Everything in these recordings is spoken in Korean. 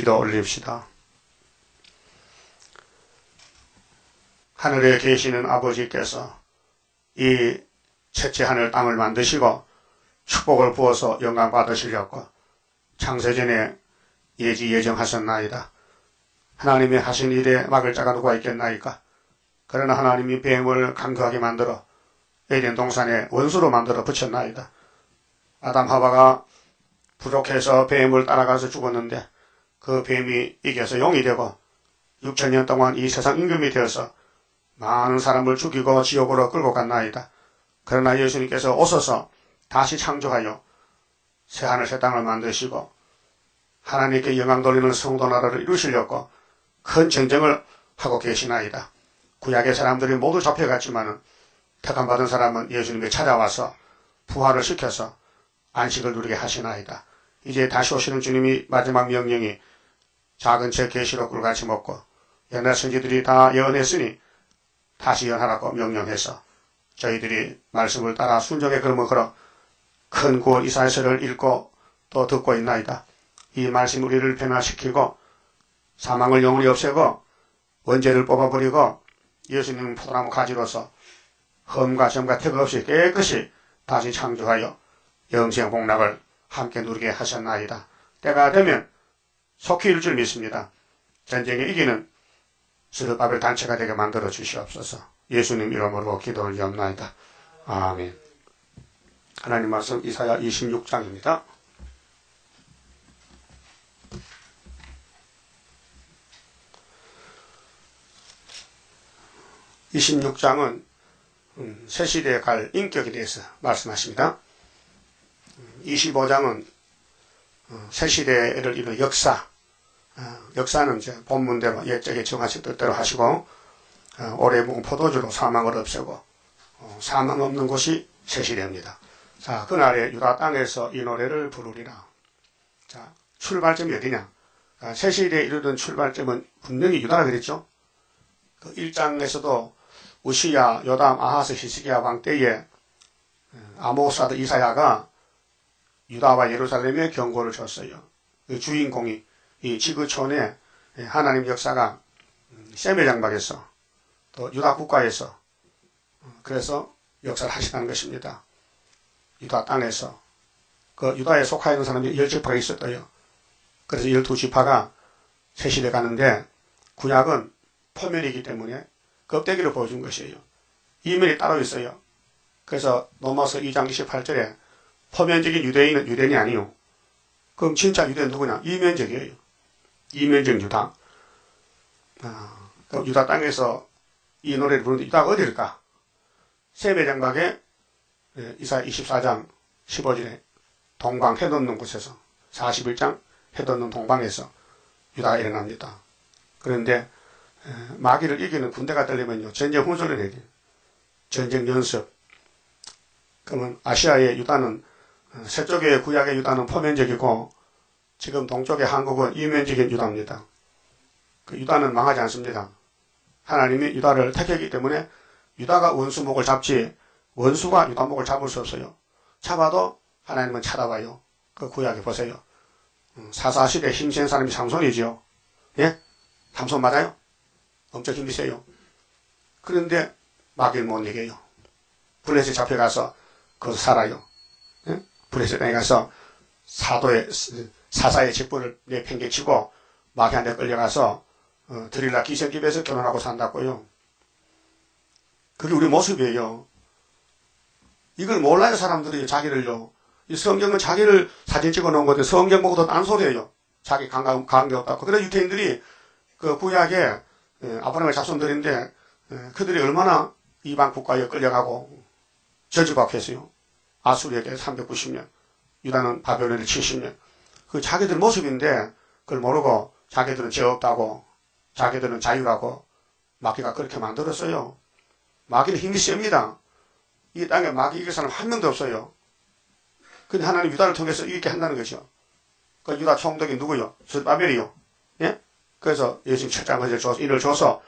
기도 올립시다. 하늘에 계시는 아버지께서 이 채채 하늘 땅을 만드시고 축복을 부어서 영광 받으시려고 창세전에 예정하셨나이다. 하나님이 하신 일에 막을 자가 누가 있겠나이까? 그러나 하나님이 뱀을 강구하게 만들어 에덴 동산에 원수로 만들어 붙였나이다. 아담 하와가 부족해서 뱀을 따라가서 죽었는데 그 뱀이 이겨서 용이 되고 6천년 동안 이 세상 임금이 되어서 많은 사람을 죽이고 지옥으로 끌고 갔나이다. 그러나 예수님께서 오셔서 다시 창조하여 새하늘 새 땅을 만드시고 하나님께 영광 돌리는 성도 나라를 이루시려고 큰 전쟁을 하고 계시나이다. 구약의 사람들이 모두 잡혀갔지만은 택함받은 사람은 예수님이 찾아와서 부활을 시켜서 안식을 누리게 하시나이다. 이제 다시 오시는 주님이 마지막 명령이 작은 제 계시록을 같이 먹고 옛날 선지들이 다 예언했으니 다시 예언하라고 명령해서 저희들이 말씀을 따라 순종의 걸음을 걸어 큰 구원 이사야서를 읽고 또 듣고 있나이다. 이 말씀 우리를 변화시키고 사망을 영원히 없애고 원죄를 뽑아버리고 예수님 포도나무 가지로서 흠과 점과 태가 없이 깨끗이 다시 창조하여 영생 복락을 함께 누리게 하셨나이다. 때가 되면 속히 이룰 줄 믿습니다. 전쟁에 이기는 스룹바벨 단체가 되게 만들어 주시옵소서. 예수님 이름으로 기도 올리옵나이다. 아멘. 하나님 말씀 이사야 26장입니다. 이 26장은 새 시대에 갈 인격에 대해서 말씀하십니다. 25장은 새 시대를 이루는 역사, 역사는 이제 본문대로 옛적에 정하신 뜻대로 하시고 오래 묵은 포도주로 사망을 없애고 사망 없는 곳이 새 시대입니다. 자, 그날에 유다 땅에서 이 노래를 부르리라. 자, 출발점이 어디냐? 새 시대에 이르던 출발점은 분명히 유다라 그랬죠. 그 1장에서도 우시야, 요담, 아하스, 히스기야 왕 때에 아모스 아들 이사야가 유다와 예루살렘에 경고를 줬어요. 그 주인공이 이 지구촌에 하나님 역사가 셈의 장막에서 또 유다 국가에서 그래서 역사를 하시다는 것입니다. 유다 땅에서 그 유다에 속하 있는 사람이 10지파가 있었어요. 그래서 12지파가 세시대 가는데 구약은 포면이기 때문에 껍데기를 보여준 것이에요. 이면이 따로 있어요. 그래서 로마서 2장 28절에 포면적인 유대인은 유대인이 아니요. 그럼 진짜 유대는 누구냐? 이면적이에요. 이면적 유다. 유다 땅에서 이 노래를 부르는데 유다가 어디일까? 셈의 장막에 이사야 24장 15절에 동방 해돋는 곳에서 41장 해돋는 동방에서 유다가 일어납니다. 그런데 마귀를 이기는 군대가 되려면요 전쟁 훈련을 해야 돼요. 전쟁 연습. 그러면 아시아의 유다는 서쪽의 구약의 유다는 포면적이고 지금 동쪽의 한국은 이면적인 유다입니다. 그 유다는 망하지 않습니다. 하나님이 유다를 택했기 때문에 유다가 원수목을 잡지 원수가 유다목을 잡을 수 없어요. 잡아도 하나님은 찾아와요. 그 구약에 보세요. 사사시대 힘센 사람이 삼손이지요. 예? 삼손 맞아요? 엄청 힘이 세요. 그런데 마귀를 못 이겨요. 블레셋 잡혀가서 거기서 살아요. 예? 블레셋 땅에 가서 사사의 직분을 내팽개치고 마귀한테 끌려가서 드릴라 기생집에서 결혼하고 산다고요. 그게 우리 모습이에요. 이걸 몰라요 사람들이 자기를요. 이 성경은 자기를 사진 찍어 놓은 건데 성경 보고도 딴소리예요. 자기 관계 없다고. 그래서 유태인들이 그 구약에 아브라함의 자손들인데 그들이 얼마나 이방 국가에 끌려가고 저주받겠어요. 아수리에게 390년, 유다는 바벨론에 70년. 그 자기들 모습인데 그걸 모르고 자기들은 죄 없다고, 자기들은 자유라고 마귀가 그렇게 만들었어요. 마귀는 힘이 셉니다. 이 땅에 마귀 이길 사람 한 명도 없어요. 근데 하나님 유다를 통해서 이기게 한다는 거죠. 그 유다 총독이 누구요? 스바벨이요. 예? 그래서 예수님 철장을 줘서 이를 줘서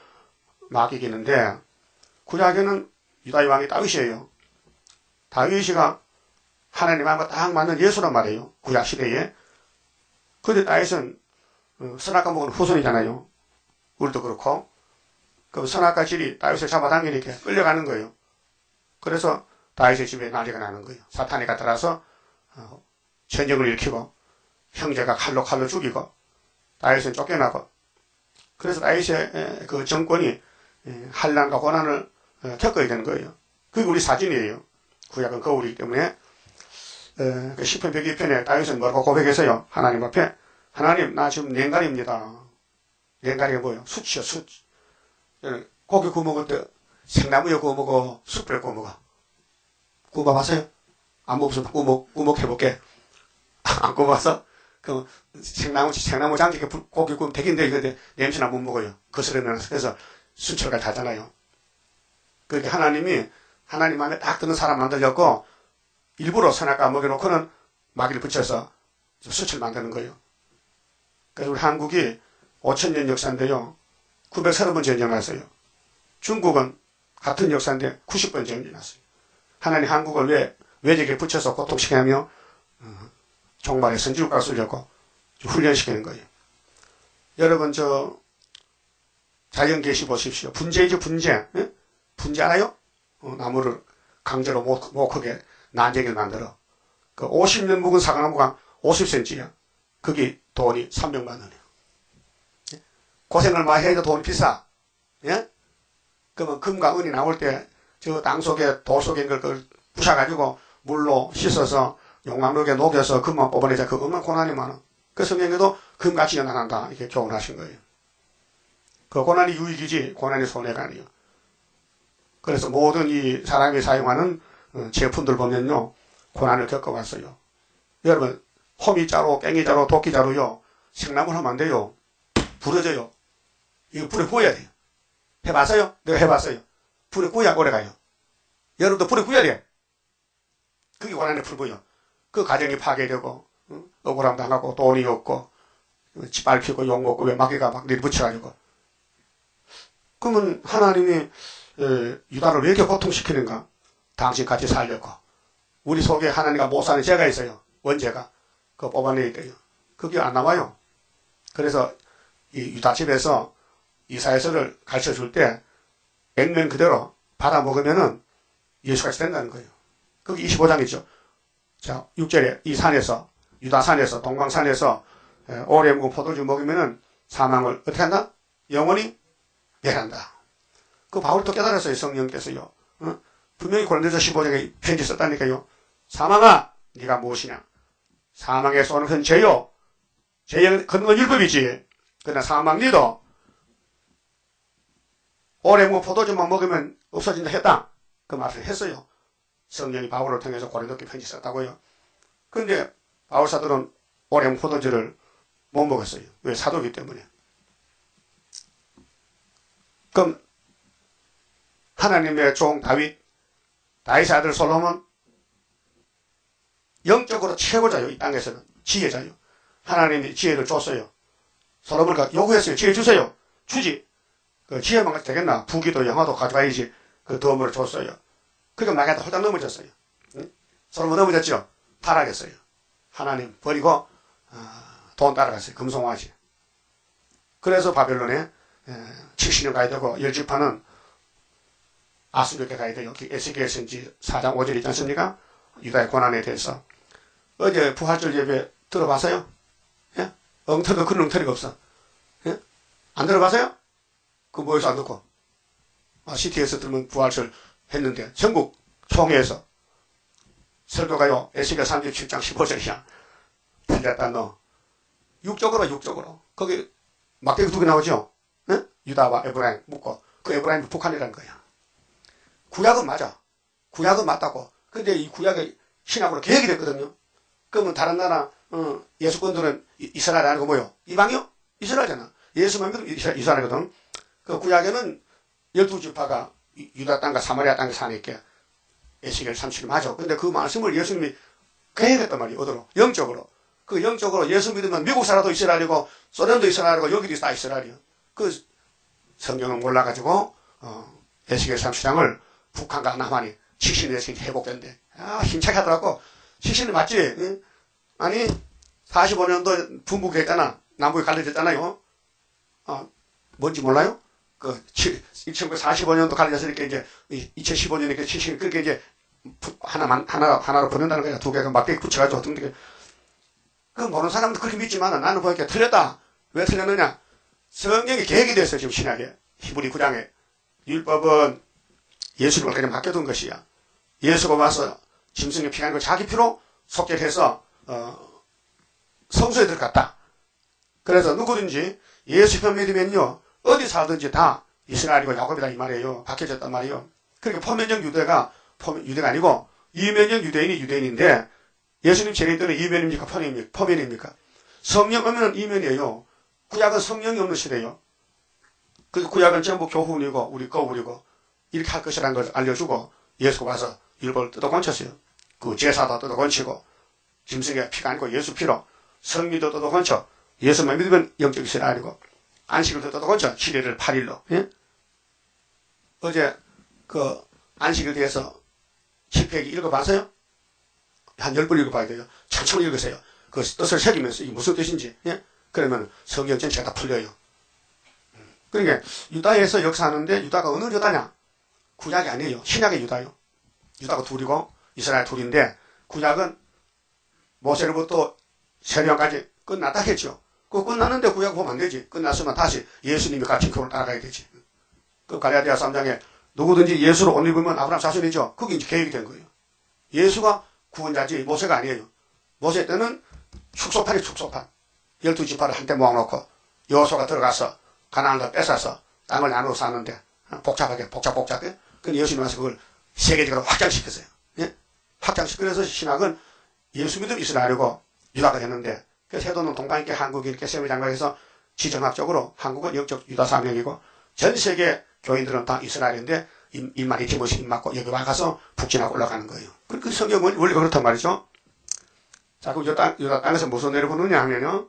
막 이기는데 구약에는 유다의 왕이 다윗이에요. 다윗이가 하나님하고 딱 맞는 예수란 말이에요. 구약 시대에. 그런데 다윗은 선악과 먹은 후손이잖아요. 우리도 그렇고. 그럼 선악과 질이 다윗을 잡아당기니까 끌려가는 거예요. 그래서 다윗의 집에 난리가 나는 거예요. 사탄이 들어와서 전쟁을 일으키고 형제가 칼로 죽이고 다윗은 쫓겨나고. 그래서 다윗의 그 정권이 한란과 고난을 겪어야 되는 거예요. 그게 우리 사진이에요. 구약은 거울이기 때문에 그 시편 102편에 다윗은 뭐라고 고백했어요? 하나님 앞에 하나님 나 지금 냉간입니다. 냉간이가 뭐예요? 숯이요, 숯. 고기 구워 먹을 때 생나무에 구워 먹어, 숯불에 구워 먹어. 구워 봐봤어요? 안 먹으면 구워 해볼게. 안 구워봐서? 그 생나무 장식에 고기 구우면 되긴데 이거 냄새나 못 먹어요. 거스르면. 그래서 순철까지 하잖아요. 그렇게 하나님 마음에 딱 드는 사람 만들려고 일부러 선악과 먹여놓고는 마귀를 붙여서 수치를 만드는 거예요. 그래서 우리 한국이 5,000년 역사인데요. 930번 전쟁 났어요. 중국은 같은 역사인데 90번 전쟁이 났어요. 하나님 한국을 왜 외적에 붙여서 고통시키냐며 종말에 선지국가로 쓰려고 훈련시키는 거예요. 여러분 자연 계시 보십시오. 분재이죠, 분재. 예? 분재 알아요? 나무를 강제로 못 크게 난쟁이를 만들어. 그 50년 묵은 사과나무가 50cm야. 그게 돈이 300만 원이에요. 예? 고생을 많이 해도 돈이 비싸. 예? 그러면 금과 은이 나올 때 저 땅 속에 돌 속에 그걸 부셔가지고 물로 씻어서 용광로에 녹여서 금만 뽑아내자. 그 얼마나 고난이 많아. 그 성경에도 금같이 연한한다. 이렇게 교훈하신 거예요. 그 고난이 유익이지 고난이 손해가 아니에요. 그래서 모든 이 사람이 사용하는 제품들 보면요. 고난을 겪어봤어요. 여러분 호미자루, 깽이자루, 도끼자루요. 생나무를 하면 안 돼요. 부러져요. 이거 불에 구워야 돼요. 해봤어요? 내가 해봤어요. 불에 구워야 오래가요. 여러분도 불에 구워야 돼. 그게 고난의 풀고요. 그 가정이 파괴되고 억울함 당하고 돈이 없고 집 밟히고 욕먹고 왜 마귀가 막 내붙여가지고. 그러면 하나님이 유다를 왜 이렇게 고통시키는가? 당신 같이 살려고. 우리 속에 하나님과 못 사는 죄가 있어요. 원죄가. 그거 뽑아내야 돼요. 그게 안 나와요. 그래서 이 유다 집에서 이사야서를 가르쳐 줄 때 액면 그대로 받아먹으면은 예수같이 된다는 거예요. 그게 25장이죠. 자, 6절에 이 산에서, 유다산에서, 동방산에서 오래 묵은 포도주 먹으면은 사망을 어떻게 한다? 영원히 멸한다. 그 바울도 깨달았어요. 성령께서요. 분명히 고린도서 15장에 편지 썼다니까요. 사망아, 네가 무엇이냐? 사망의 소는 죄요. 죄의 근원 율법이지. 그러나 사망 니도 오래 묵은 포도주만 먹으면 없어진다 했다. 그 말을 했어요. 성령이 바울을 통해서 고린도께 편지 썼다고요. 그런데 바울 사도는 오래 묵은 포도주를 못 먹었어요. 왜? 사도이기 때문에. 그럼 하나님의 종 다윗의 아들 솔로몬 영적으로 최고자요. 이 땅에서는 지혜자요. 하나님이 지혜를 줬어요. 솔로몬과 요구했어요. 지혜 주세요. 주지. 그 지혜만 가지고 되겠나? 부기도 영화도 가져가야지. 그 도움을 줬어요. 그러니까 마귀한테 홀딱 넘어졌어요. 응? 솔로몬 넘어졌죠. 타락했어요. 하나님 버리고 돈 따라갔어요. 금송아지. 그래서 바벨론에 70년 가야 되고 10지파는 아수르에 가야 돼요. 에스겔 선지 4장 5절 있지 않습니까? 유다의 고난에 대해서. 어제 부활절 예배 들어봤어요? 예? 엉터리도 그런 엉터리가 없어. 예? 안 들어봤어요? 그 뭐에서 안 듣고? CT에서 들으면 부활절 했는데 전국 총회에서 설교가요. 에스겔 37장 15절이야. 틀렸다 너. 육적으로. 거기 막대기 2개 나오죠? 예? 유다와 에브라임 묻고 그 에브라임이 북한이라는 거야. 구약은 맞아. 구약은 맞다고. 근데 이 구약이 신약으로 개혁이 됐거든요. 그러면 다른 나라 예수권들은 이스라엘 아니고 뭐요? 이방이요? 이스라엘잖아. 예수만 믿으면 이스라엘이거든. 그 구약에는 12지파가 유다 땅과 사마리아 땅에 사니까 에스겔 37 맞아. 근데 그 말씀을 예수님이 개혁했단 말이에요. 어디로? 영적으로. 그 영적으로 예수 믿으면 미국 살아도 이스라엘이고 소련도 이스라엘이고 여기도 다 이스라엘이요. 그 성경을 몰라가지고 에스겔 37장을 북한과 남한이 70년씩 회복된대. 힘차게 하더라고. 70년 맞지? 응? 아니 45년도 분부했잖아. 남북이 갈라졌잖아요. 뭔지 몰라요? 1945년도 갈라졌으니까 이제 2015년에 70, 그렇게 이제 하나로 붙는다는 거야. 두 개가 막대기 붙여가지고 어떤 게. 그 모르는 사람도 그렇게 믿지만 나는 보니까 틀렸다. 왜 틀렸느냐? 성경이 계획이 됐어요. 지금 신약에. 히브리 9장에. 율법은 예수님을 그냥 맡겨둔 것이야. 예수가 와서 짐승의 피가 아니고 자기 피로 속죄해서 성소에 들어갔다. 그래서 누구든지 예수만 믿으면요 어디 살든지 다 이스라엘이고 야곱이다 이 말이에요. 바뀌어졌단 말이에요. 그러니까 포면적 유대가 아니고 이면적 유대인이 유대인인데 예수님 제자들은 이면입니까? 포면입니까? 성령 없는 이면이에요. 구약은 성령이 없는 시대예요. 그 구약은 전부 교훈이고 우리 거울이고 이렇게 할 것이라는 걸 알려주고 예수가 와서 율법을 뜯어건쳤어요. 그 제사도 뜯어건치고 짐승의 피가 아니고 예수 피로 성리도 뜯어건쳐 예수만 믿으면 영적 이스라엘이고 안식을 뜯어건쳐 7일을 8일로. 예? 어제 그 안식을 대해서 7페이지 읽어봤어요? 한 10번 읽어봐야 돼요. 천천히 읽으세요. 그 뜻을 새기면서 이게 무슨 뜻인지. 예? 그러면 성경 전체가 다 풀려요. 그러니까 유다에서 역사하는데 유다가 어느 유다냐? 구약이 아니에요. 신약의 유다요. 유다가 둘이고 이스라엘 둘인데 구약은 모세로부터 세령까지 끝났다 했죠. 그거 끝났는데 구약 보면 안 되지. 끝났으면 다시 예수님이 같이 교를 따라가야 되지. 그 갈라디아 3장에 누구든지 예수로 옷 입으면 아브라함 자손이죠. 그게 이제 계획이 된 거예요. 예수가 구원자지 모세가 아니에요. 모세 때는 축소판이 축소판. 12지파를 한때 모아놓고 여호수아가 들어가서 가나안을 뺏어서 땅을 나누어 사는데 복잡하게. 그래서 예수님 와서 그걸 세계적으로 확장시켰어요. 예? 그래서 신학은 예수 믿음 이스라엘이고 유다가 됐는데 그래서 해도는 동방있게 한국이 이렇게 세미 장각해서 지정학적으로 한국은 영적 유다 사명이고 전 세계 교인들은 다 이스라엘인데 입만 이렇게 멋이 입 맞고 여기 와가서 북진하고 올라가는 거예요. 그 성경은 원리가 그렇단 말이죠. 자, 그럼 유다 땅에서 무슨 내를 부르냐 하면요.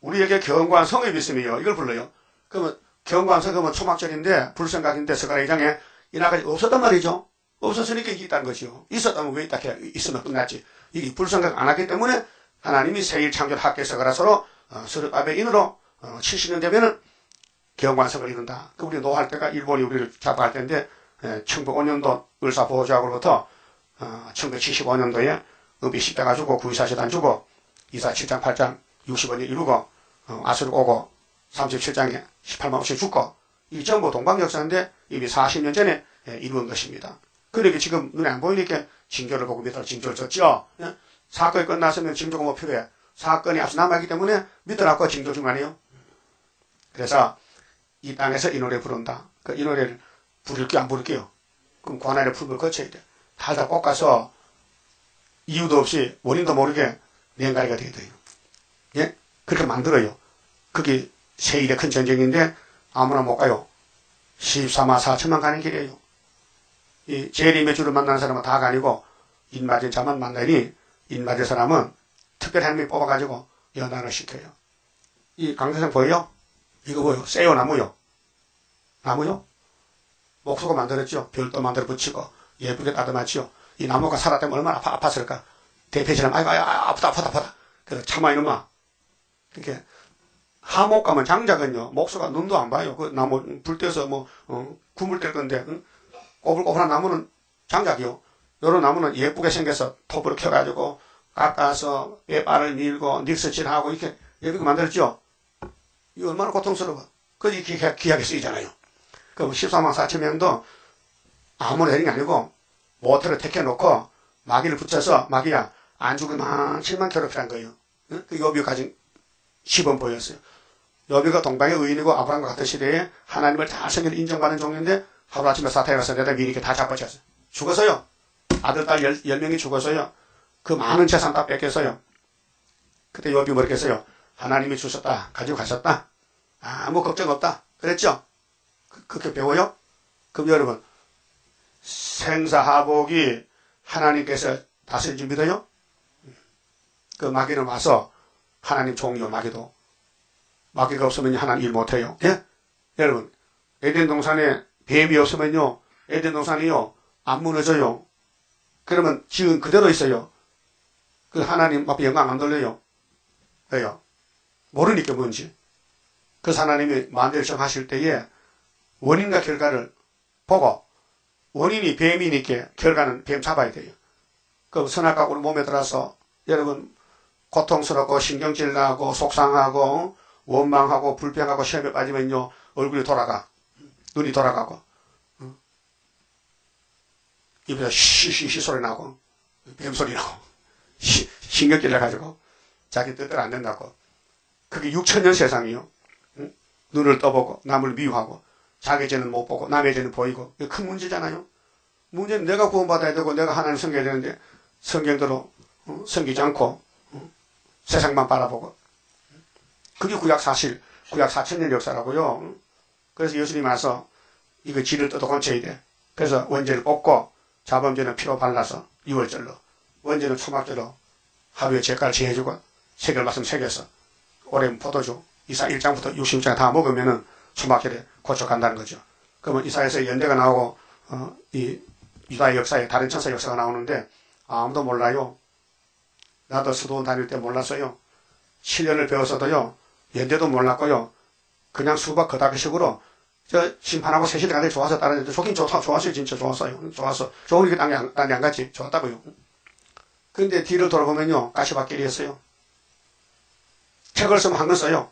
우리에게 경고한 성의 있음이요. 이걸 불러요. 그러면 경고한 성은 초막절인데 불성각인데 스가랴 2장에 이날까지 없었단 말이죠. 없었으니까 이게 있다는 것이요. 있었다면 왜 이렇게 있으면 끝났지. 이게 불성각 안 하기 때문에 하나님이 세일 창조 학계서가라서로 스룹바벨 인으로 70년 되면은 경관성을 이룬다. 그 우리 노할 때가 일본이 우리를 잡아갈 때인데 1905년도 을사보호조약으로부터 1975년도에 읍이 10대 가지고 구의사시단 주고 이사 7장 8장 60원이 이루고 아수르 오고 37장에 18만 5천 죽고 이 전부 동방역사인데 이미 40년 전에 이루은 것입니다. 그러니까 지금 눈에 안 보이니까 징조를 보고 믿어라 징조를 줬죠. 사건이 끝났으면 징조가 뭐 필요해. 사건이 앞서 남아있기 때문에 믿으라고 징조 중 아니에요. 그래서 이 땅에서 이 노래 부른다. 이 노래를 부를게요 안 부를게요? 그럼 관할의 품을 거쳐야 돼. 달달 볶아서 이유도 없이 원인도 모르게 냉가리가 되게 돼요. 예? 그렇게 만들어요. 그게 세일의 큰 전쟁인데 아무나 못 가요. 14만 4천만 가는 길이에요. 이 재림의 주를 만나는 사람은 다가 아니고 인맞은 자만 만나니 인맞은 사람은 특별히 하나님이 뽑아가지고 연단을 시켜요. 이 강세상 보여요? 이거 뭐요? 새우 나무요. 나무요? 목수가 만들었죠. 별도 만들어 붙이고 예쁘게 따듬었죠. 이 나무가 살았다면 얼마나 아팠을까. 대패처럼 아이고 아프다. 그래서 참아 이놈아. 그렇게 하목 가면 장작은요. 목수가 눈도 안 봐요. 그 나무 불 떼서 구물 뗄 건데 꼬불꼬불한 나무는 장작이요. 요런 나무는 예쁘게 생겨서 톱으로 켜가지고 깎아서 빼발을 밀고 닉스칠하고 이렇게 예쁘게 만들었죠. 이거 얼마나 고통스러워. 그래서 이렇게 귀하게 쓰이잖아요. 그럼 14만 4천 명도 아무나 되는 게 아니고 모터를 택해놓고 마귀를 붙여서 마귀야 안 죽으면 7만 괴롭히란 거예요. 그 요비 가진 시범 보였어요. 요비가 동방의 의인이고 아브라함과 같은 시대에 하나님을 잘생겨 인정받는 종인데 하루아침에 사탄이 와서 내다 미리 다 잡아쳤어요. 죽었어요. 아들, 딸 10명이 죽었어요. 그 많은 재산 다 뺏겼어요. 그때 요비 뭐랬겠어요? 하나님이 주셨다. 가지고 가셨다. 아무 걱정 없다. 그랬죠? 그렇게 배워요? 그럼 여러분 생사하복이 하나님께서 다스린 줄 믿어요? 그 마귀는 와서 하나님 종이요 마귀도. 마귀가 없으면 하나님 일 못해요. 예? 여러분 에덴 동산에 뱀이 없으면요 에덴 동산이요 안 무너져요. 그러면 지은 그대로 있어요. 그 하나님 앞에 영광 안 돌려요. 왜요? 모르니까 뭔지. 그래서 하나님이 만대를 정하실 때에 원인과 결과를 보고 원인이 뱀이니까 결과는 뱀 잡아야 돼요. 그럼 선악과 우리 몸에 들어서 여러분 고통스럽고 신경질 나고 속상하고 원망하고 불평하고 시험에 빠지면요 얼굴이 돌아가 눈이 돌아가고 입에서 시시시 소리 나고 뱀소리 나고 신경질 나가지고 자기 뜻대로 안 된다고. 그게 6천년 세상이요. 눈을 떠보고 남을 미워하고 자기 죄는 못 보고 남의 죄는 보이고 이게 큰 문제잖아요. 문제는 내가 구원받아야 되고 내가 하나님 섬겨야 되는데 성경대로 섬기지 않고 세상만 바라보고 그게 구약 4,000년 역사라고요. 그래서 예수님이 와서 이거 지를 뜯어 건쳐야 돼. 그래서 원죄를 뽑고 자범죄는 피로 발라서 6월절로 원죄는 초막절로 하루에 죄가를 제해주고 세겔 말씀 새겨서 올해 포도주 이사 1장부터 66장 다 먹으면은 초막절에 고쳐간다는 거죠. 그러면 이사에서 연대가 나오고 이 유다의 역사에 다른 천사 역사가 나오는데 아무도 몰라요. 나도 수도원 다닐 때 몰랐어요. 7년을 배웠어도요. 연대도 몰랐고요. 그냥 수박 거다기식으로 저 심판하고 세시대 간에 좋아서 따라했는데 좋긴 좋았어요. 진짜 좋았어요. 좋았어. 좋으니까 딴데 안 갔지. 좋았다고요. 근데 뒤를 돌아보면요. 가시밭길이었어요. 책을 쓰면 한 권 써요.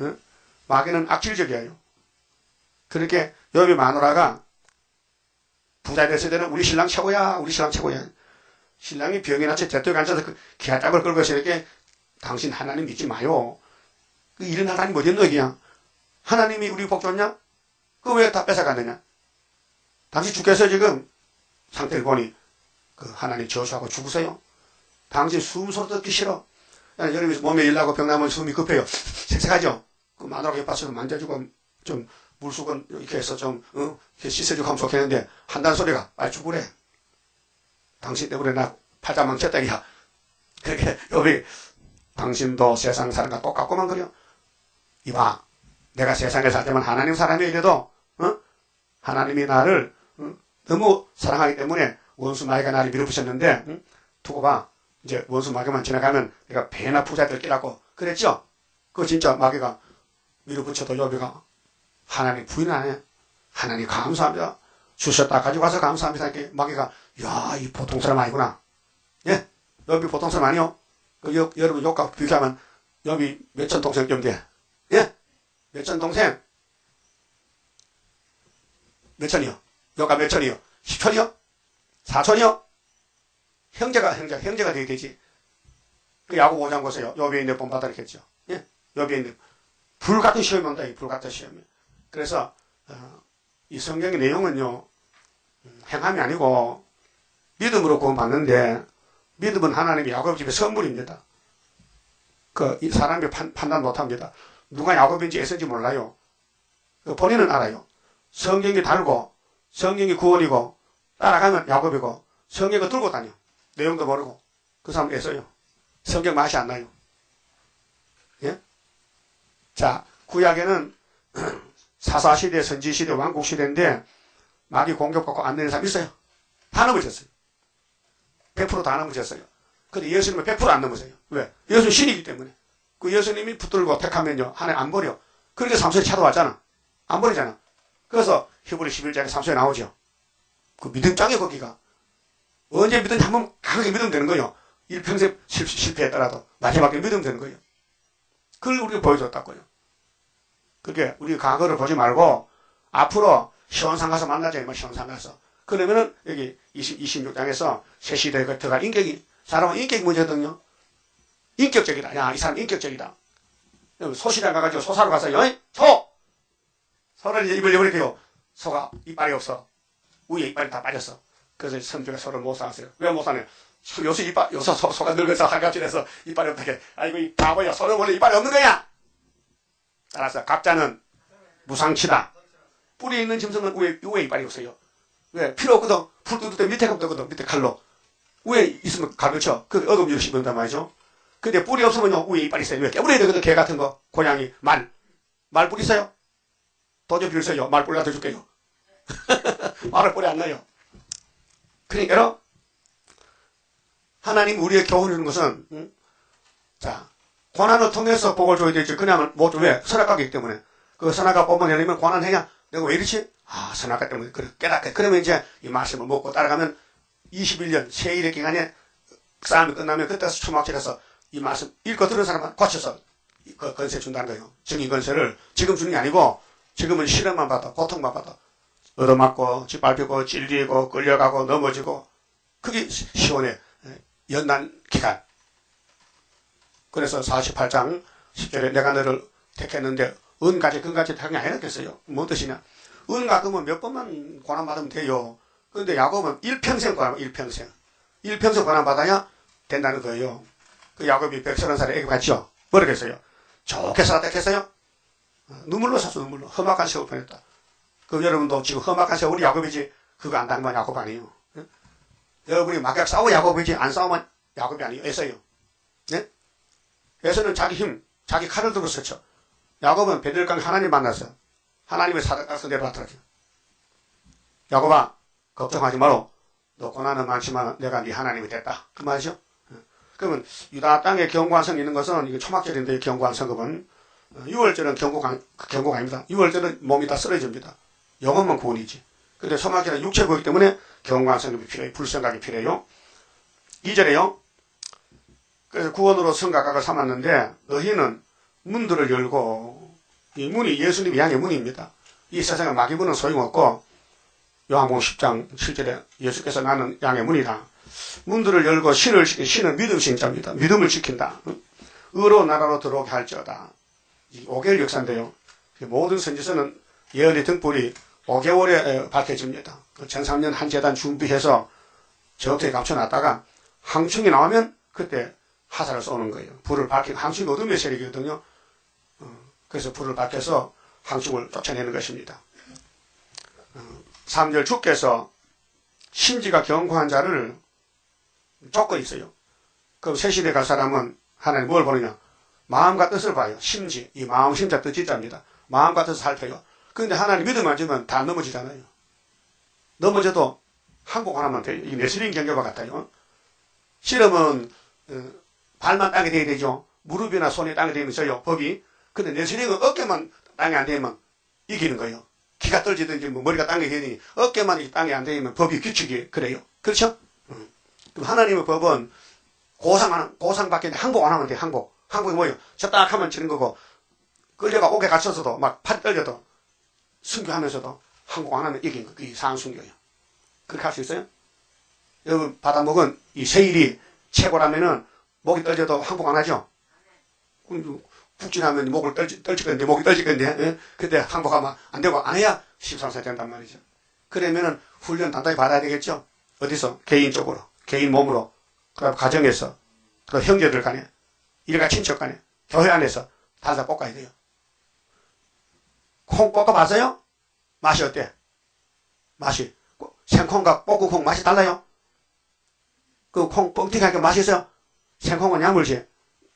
응? 마귀는 악질적이에요. 그렇게 여비 마누라가 부자 됐을 때는 우리 신랑 최고야. 우리 신랑 최고야. 신랑이 병이 나서 대통령 앉아서 그 기아짝을 끌고 있어 이렇게 당신 하나님 믿지 마요. 그 이런 하나님 어디 있노 그냥. 하나님이 우리 복 줬냐? 그거 왜 다 뺏어갔느냐? 당신 죽겠어 지금. 상태를 보니 그 하나님 저주하고 죽으세요. 당신 숨소리 듣기 싫어. 여름에 몸에 일 나고 병 나면 숨이 급해요. 색색하죠? 그 마누라가 옆 봐서 만져주고 좀 물수건 이렇게 해서 좀 이렇게 씻어주고 하면 좋겠는데 한다는 소리가 빨리 죽으래. 당신 때문에 나 팔자 망쳤다 이야. 그렇게 여기 당신도 세상 사람과 똑같고만 그려. 이봐 내가 세상에 살 때만 하나님 사람이 이래도 하나님이 나를 너무 사랑하기 때문에 원수 마귀가 나를 밀어붙였는데 두고 봐. 이제 원수 마귀만 지나가면 내가 배나 부자들 끼라고 그랬죠? 그거 진짜 마귀가 밀어붙여도 여비가 하나님 부인 안 해. 하나님 감사합니다. 주셨다 가지고 와서 감사합니다. 이렇게 마귀가 야, 이 보통 사람 아니구나. 예? 여비 보통 사람 아니요? 여러분 욕과 비교하면 여비 몇천 동생 좀 돼. 예? 몇천 동생? 몇천이요? 여가 몇천이요? 10천이요? 4천이요? 형제가 되게 되지. 그 야구 5장 보세요. 여비의 몇 번 받아들였겠죠. 예? 여비의 불같은 시험이 온다. 이 불같은 시험이. 그래서 이 성경의 내용은요. 행함이 아니고 믿음으로 구원받는데 믿음은 하나님의 야곱 집의 선물입니다. 이 사람이 판단 못합니다. 누가 야곱인지 애쓴지 몰라요. 본인은 알아요. 성경이 달고 성경이 구원이고 따라가면 야곱이고 성경을 들고 다녀. 내용도 모르고 그 사람 애써요. 성경 맛이 안 나요. 예? 자, 구약에는 사사시대, 선지시대, 왕국시대인데 마귀 공격받고 안 되는 사람 있어요. 다 넘어졌어요. 100%다 넘어졌어요. 근데 예수님은 100% 안 넘어져요. 왜? 예수는 신이기 때문에. 그 예수님이 붙들고 택하면요. 하나님 안 버려. 그러니까 삼손이 찾아왔잖아. 안 버리잖아. 그래서 히브리 11장에 삼손이 나오죠. 그 믿음 짱이에요, 거기가. 언제 믿든지 한번 강하게 믿으면 되는 거예요. 일평생 실패했더라도 마지막에 믿으면 되는 거예요. 그걸 우리가 보여줬다고요. 그렇게 우리 과거를 보지 말고 앞으로 시온산 가서 만나자. 시온산 가서. 그러면은 여기 26장에서 새 시대에 들어갈 인격이 사람은 인격이 문제거든요. 인격적이다. 야, 이 사람 인격적이다. 소시장 가가지고 소사로 가서 소를 이제 입을 열어버릴게요. 소가 이빨이 없어. 위에 이빨이 다 빠졌어. 그래서 선비가 소를 못 사왔어요. 왜 못 사냐? 요새 소가 늙어서 할갑질해서 이빨이 없다게. 아이고, 이 바보야. 소는 원래 이빨이 없는 거야. 따라서 각자는 무상치다. 뿌리에 있는 짐승은 위에 이빨이 없어요. 왜? 필요 없거든. 풀 뜯을 때 밑에 없거든. 밑에 칼로. 위에 있으면 칼을 쳐. 그 어금 씹는단 말이죠. 근데 뿌리 없으면 위에 이빨이 있어요. 왜? 깨물어야 되거든. 개 같은 거. 고양이, 말. 말 뿌리 있어요? 도저히 있어요. 말 뿌리 놔둬줄게요. 말을 뿌리 안 나요. 그러니까 하나님 우리의 교훈을 주는 것은 자, 고난을 통해서 복을 줘야 되지. 그냥 못 줘. 왜? 선악과이기 때문에. 그 선악과 뽑아내려면 고난해야 내가 왜 이렇지? 선악과 때문에 깨닫게. 그러면 이제 이 말씀을 먹고 따라가면 21년 세일의 기간에 싸움이 끝나면 그때서 초막절에서 이 말씀 읽고 들은 사람은 고쳐서 그 건세 준다는 거예요. 증인 건세를 지금 주는 게 아니고 지금은 시련만 받아, 고통만 받아. 얻어맞고 짓밟히고 찔리고 끌려가고 넘어지고 그게 시온의 연단 기간. 그래서 48장 10절에 내가 너를 택했는데 은가지 금가지 택한 게 아니었겠어요. 뭔 뜻이냐. 은과 금은 몇 번만 고난받으면 돼요. 그런데 야곱은 일평생 고난, 일평생 고난받아야 된다는 거예요. 그 야곱이 130살에 애기 갔죠. 모르겠어요. 좋게 살았겠어요? 눈물로 샀어, 눈물로. 험악한 세월 보냈다. 그 여러분도 지금 험악한 세월이 야곱이지, 그거 안 당면 야곱 아니에요. 예? 여러분이 막약 싸워 야곱이지, 안 싸우면 야곱이 아니에요. 에서요. 예? 에서는 자기 힘, 자기 칼을 들고 썼죠. 야곱은 베들강 하나님 만났어. 하나님의 사닥가서 내려왔더라고요. 야곱아, 걱정하지 마라. 너 고난은 많지만 내가 네 하나님이 됐다. 그 말이죠. 그러면 유다 땅에 경고한 성이 있는 것은 이게 초막절인데 경고한 성급은 6월절은 경고가 아닙니다. 6월절은 몸이 다 쓰러집니다. 영혼만 구원이지. 근데 초막절은 육체 구이기 때문에 경고한 성급이 필요해요. 불성각이 필요해요. 2절에요. 그래서 구원으로 성각각을 삼았는데 너희는 문들을 열고 이 문이 예수님이 양의 문입니다. 이 세상에 마귀 문은 소용없고 요한복음 10장 7절에 예수께서 나는 양의 문이다. 문들을 열고 신은 믿음 신자입니다. 믿음을 지킨다. 의로운 나라로 들어오게 할지어다. 5개월 역사인데요. 모든 선지서는 예언의 등불이 5개월에 밝혀집니다. 전3년 한 재단 준비해서 저렇게 감춰놨다가 항충이 나오면 그때 화살을 쏘는 거예요. 불을 밝히고 항충이 어둠의 세력이거든요. 그래서 불을 밝혀서 항충을 쫓아내는 것입니다. 3절 주께서 심지가 견고한 자를 쫓고 있어요. 그럼 새시대 갈 사람은 하나님 뭘 보느냐? 마음과 뜻을 봐요. 심지, 이 마음 심자 뜻지자입니다. 마음과 뜻을 살펴요. 그런데 하나님 믿음 안 주면 다 넘어지잖아요. 넘어져도 항복 하나만 돼요. 이 레슬링 경기와 같아요. 실험은 발만 땅에 대야 되죠. 무릎이나 손이 땅에 대면 져요. 법이. 근데 레슬링은 어깨만 땅에 안 대면 이기는 거예요. 기가 떨어지든지 뭐 머리가 땅에 대니 어깨만 땅에 안 대면 법이 규칙이 그래요. 그렇죠? 그럼 하나님의 법은 고상밖에 항복 안 하면 돼. 항복이 뭐예요? 저 딱 하면 지는 거고 끌려가 옥에 갇혀서도 막 팔이 떨려도 순교하면서도 항복 안 하면 이긴 거. 그게 상순교예요. 그렇게 할 수 있어요? 여러분 받아먹은 이 세일이 최고라면은 목이 떨려도 항복 안 하죠? 북진하면 목을 떨치건데 목이 떨치건데 예? 그때 항복하면 안 되고 안 해야 13세 된단 말이죠. 그러면은 훈련 단단히 받아야 되겠죠? 어디서? 개인적으로, 개인 몸으로, 그다음 가정에서, 그 형제들 간에, 일가 친척 간에, 교회 안에서 다 볶아야 돼요. 콩 볶아봤어요? 맛이 어때? 맛이 생콩과 볶은 콩 맛이 달라요? 그 콩 뻥튀기하니까 맛이 있어요? 생콩은 약물지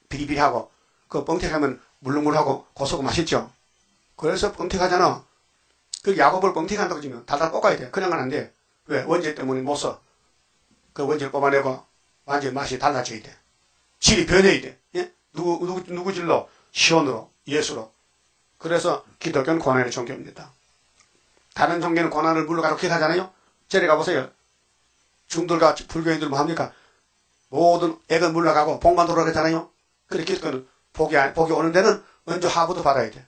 비리비리하고 그 뻥튀기하면 물렁물하고 고소하고 맛있죠? 그래서 뻥튀기하잖아. 그 야곱을 뻥튀기한다고 지금 달달 볶아야 돼. 그냥은 안 돼. 왜? 원재 때문에 못 써. 그 원재를 뽑아내고 완전 맛이 달라져야 돼. 질이 변해야 돼. 예? 누구 질로? 시온으로, 예수로. 그래서 기독교는 고난의 종교입니다. 다른 종교는 고난을 물러가고 기도하잖아요. 저리 가보세요. 중들과 불교인들 뭐 합니까? 모든 액은 물러가고 복만 돌아가잖아요. 그래 기독교는 복이 오는 데는 먼저 하부도 받아야 돼.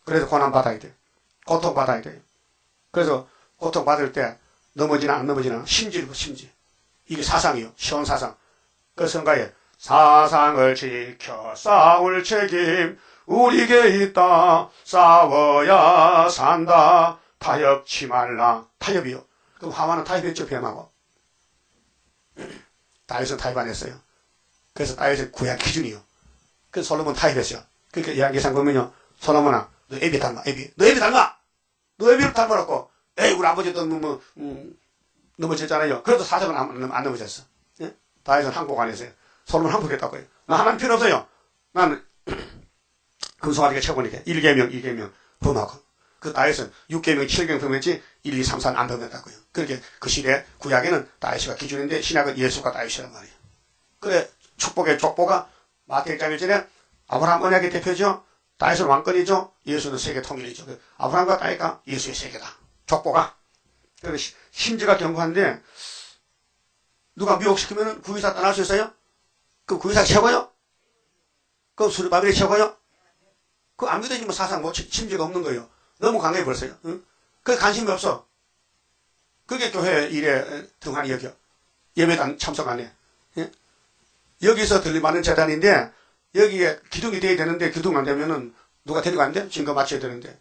그래서 고난 받아야 돼. 고통 받아야 돼요. 그래서 고통 받을 때 넘어지나 안 넘어지나 심지로 심지. 이게 사상이요. 시온 사상. 그 성가에 사상을 지켜 싸울 책임 우리에게 있다. 싸워야 산다. 타협치 말라. 타협이요. 그럼 하만은 타협했죠. 뱀하고. 다윗은 타협 안 했어요. 그래서 다윗은 구약 기준이요. 그래서 솔로몬 타협했어요. 그러니까 예상 보면요. 솔로몬아 너 애비 닮아. 너 애비 닮아. 너 애비를 닮아놓고 에이 우리 아버지도 넘어졌잖아요. 그래도 사정은 안 넘어졌어. 예? 다윗은 항복 안 했어요. 솔로몬 항복했다고요. 나 하나님 필요 없어요. 나는 금송아지가 최고니까 1계명 2계명 범하고 그 다윗은 6계명 7계명 범했지 1, 2, 3, 4는 안 범했다고요. 그렇게 그 시대 구약에는 다윗이가 기준인데 신약은 예수가 다윗이란 말이에요. 그래 축복의 족보가 마태복음 1장에 아브라함 언약의 대표죠. 다윗은 왕권이죠. 예수는 세계 통일이죠. 아브라함과 다윗과 예수의 세계다. 족보가. 그래서 심지가 견고한데 누가 미혹시키면 구의사 떠날 수 있어요? 그럼 구의사 최고요? 그럼 수르바벨이 최고요? 그거 안 믿어지면 사상 뭐 심지가 없는 거예요. 너무 강하게 벌써요. 응? 그게 관심이 없어. 그게 교회 일에 등한히 여겨. 예배단 참석 안 해. 예? 여기서 들림하는 재단인데 여기에 기둥이 돼야 되는데 기둥 안 되면은 누가 데리고 안 돼? 증거 맞춰야 되는데.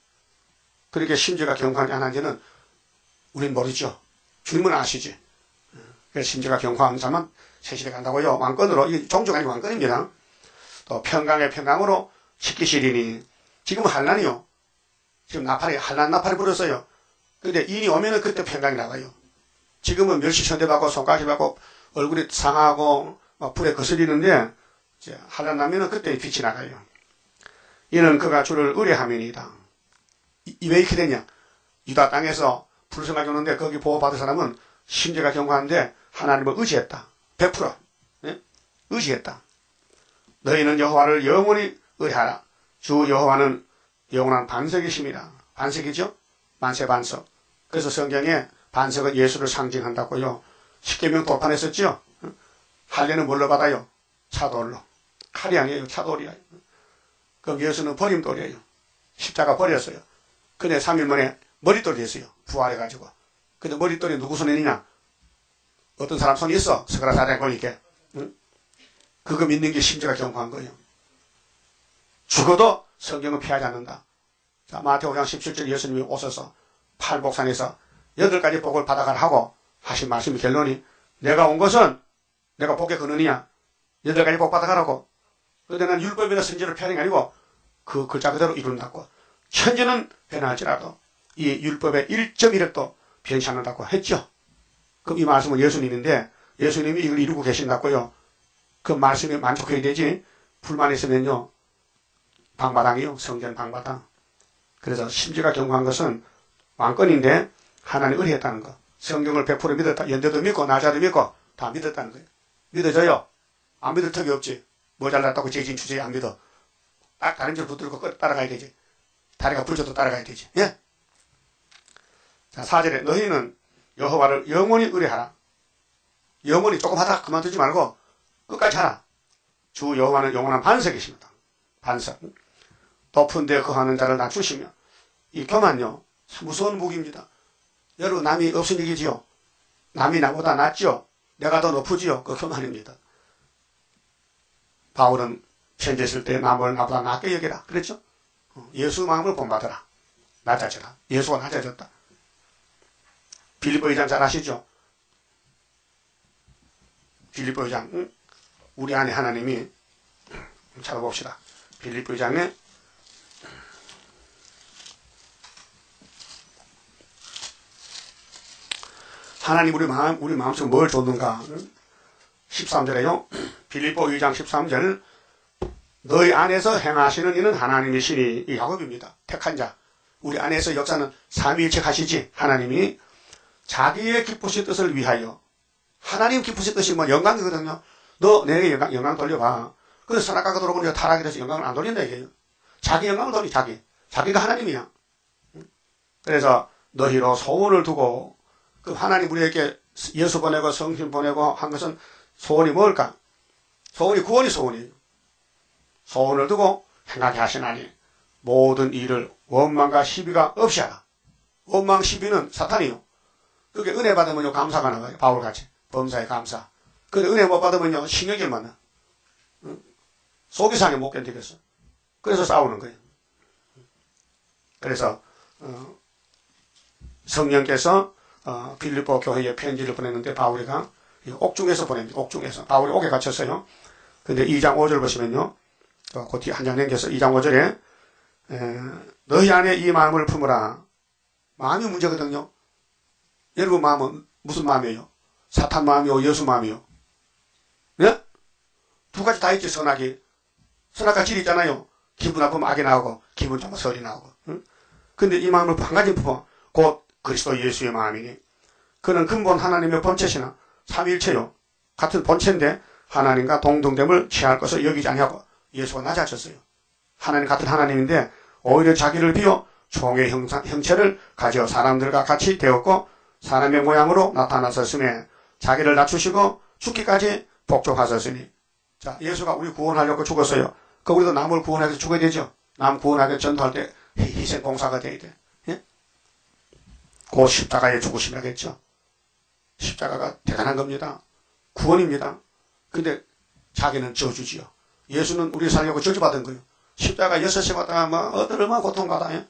그렇게 심지가 경고한지 안 한지는 우린 모르죠. 주님은 아시지. 그래서 심지가 경고한 사람은 세실에 간다고요. 왕권으로. 이게 종교가 아니고 왕권입니다. 또 평강의 평강으로 식기시리니 지금 한란이요. 지금 한란 나팔이 불었어요. 근데 인이 오면은 그때 평강이 나가요. 지금은 멸시천대 받고 손가락질 받고 얼굴이 상하고 불에 거스리는데 이제 한란 나면은 그때 빛이 나가요. 이는 그가 주를 의뢰함이니이다. 왜 이렇게 되냐? 유다 땅에서 불성하게 오는데 거기 보호받은 사람은 심지가 경고하는데 하나님을 의지했다. 100% 네? 의지했다. 너희는 여호와를 영원히 의뢰하라. 주 여호와는 영원한 반석이십니다. 반석이죠? 만세반석. 그래서 성경에 반석은 예수를 상징한다고요. 십계명 돌판했었죠? 할례는 뭘로 받아요? 차돌로. 칼이 아니에요. 차돌이에요. 그럼 예수는 버림돌이에요. 십자가 버렸어요. 근데 3일 만에 머릿돌이 됐어요. 부활해가지고. 근데 머릿돌이 누구 손에 있냐? 어떤 사람 손이 있어. 스가랴 4장 보니까. 응? 그거 믿는 게 심지가 경고한 거예요. 죽어도 성경은 피하지 않는다. 자, 마태오 5장 17절 예수님이 오셔서 팔복산에서 8가지 복을 받아가라 하고 하신 말씀이 결론이 내가 온 것은 내가 복에 거느냐 8가지 복 받아가라고. 그런데 난 율법이나 선지를 피하는 게 아니고 그 글자 그대로 이룬다고. 천지는 변할지라도 이 율법의 1.1획도 변치 않는다고 했죠. 그럼 이 말씀은 예수님인데 예수님이 이걸 이루고 계신다고요. 그 말씀에 만족해야 되지. 불만 있으면요. 방바당이요. 성전 방바당. 그래서 심지가 경고한 것은 왕권인데 하나님 의뢰했다는 거. 성경을 100% 믿었다. 연대도 믿고 나자도 믿고 다 믿었다는 거예요. 믿어져요? 안 믿을 턱이 없지. 모자랐다고 재진 주제에 안 믿어. 딱 다른 줄 붙들고 따라가야 되지. 다리가 부러져도 따라가야 되지. 예? 자, 4절에 너희는 여호와를 영원히 의뢰하라. 영원히 조금 하다 그만두지 말고 끝까지 하라. 주 여호와는 영원한 반석이십니다. 반석. 높은 데 거하는 자를 낮추시며 이 교만요. 무서운 무기입니다. 여러분 남이 없은 얘기지요. 남이 나보다 낫지요. 내가 더 높으지요. 그 교만입니다. 바울은 편지 쓸 때 남을 나보다 낮게 여기라. 그랬죠? 예수 마음을 본받으라. 낮아져라. 예수가 낮아졌다. 빌립보 2장 잘 아시죠? 빌립보 2장 우리 안에 하나님이 찾아봅시다. 빌립보 2장에 하나님 우리 마음속에 뭘 줬는가? 13절에요. 빌립보 2장 13절 너희 안에서 행하시는 이는 하나님이시니 이 야곱입니다. 택한 자. 우리 안에서 역사는 삼위일체 하시지. 하나님이 자기의 기쁘신 뜻을 위하여 하나님 기쁘신 뜻이 뭐 영광이거든요. 너 내게 영광 돌려봐. 그래서 선악과가 들어오면 타락이 돼서 영광을 안 돌린다 이게요. 자기 영광을 돌리 자기가 하나님이야. 그래서 너희로 소원을 두고 그 하나님 우리에게 예수 보내고 성신 보내고 한 것은 소원이 뭘까? 소원이 구원이 소원이에요. 소원을 두고 행하게 하시나니 모든 일을 원망과 시비가 없이 하라. 원망 시비는 사탄이요. 그게 은혜 받으면요 감사가 나와요. 바울같이 범사에 감사. 근데 은혜 못 받으면요 신경질 만나. 속이 상해 못 견디겠어. 그래서 싸우는 거예요. 그래서 성령께서 빌립보 교회에 편지를 보냈는데 바울이가 옥중에서 보냅니다. 옥중에서 바울이 옥에 갇혔어요. 근데 2장 5절 보시면요. 그 뒤에 한 장 남겨서 2장 5절에 너희 안에 이 마음을 품으라. 마음이 문제거든요. 여러분 마음은 무슨 마음이에요? 사탄 마음이요? 예수 마음이요? 네? 두 가지 다 있지. 선악과 질이 있잖아요. 기분 나쁘면 악이 나오고 기분 좋으면 설이 나오고. 응? 근데 이 마음을 한 가지 품어. 곧 그리스도 예수의 마음이니 그는 근본 하나님의 본체시나 삼위일체요. 같은 본체인데 하나님과 동등됨을 취할 것을 여기지 아니하고 예수가 낮아졌어요. 하나님 같은 하나님인데 오히려 자기를 비워 종의 형체를 가져 사람들과 같이 되었고 사람의 모양으로 나타나셨으며 자기를 낮추시고 죽기까지 복종하셨으니. 자, 예수가 우리 구원하려고 죽었어요. 그 우리도 남을 구원하기 위해서 죽어야 되죠. 남 구원하기 전도할 때 희생 봉사가 돼야 돼. 예? 그 십자가에 죽으시라겠죠. 십자가가 대단한 겁니다. 구원입니다. 근데 자기는 저주지요. 예수는 우리 살려고 저주받은 거예요. 십자가 6시 받다가 얼마나 고통받아요. 예?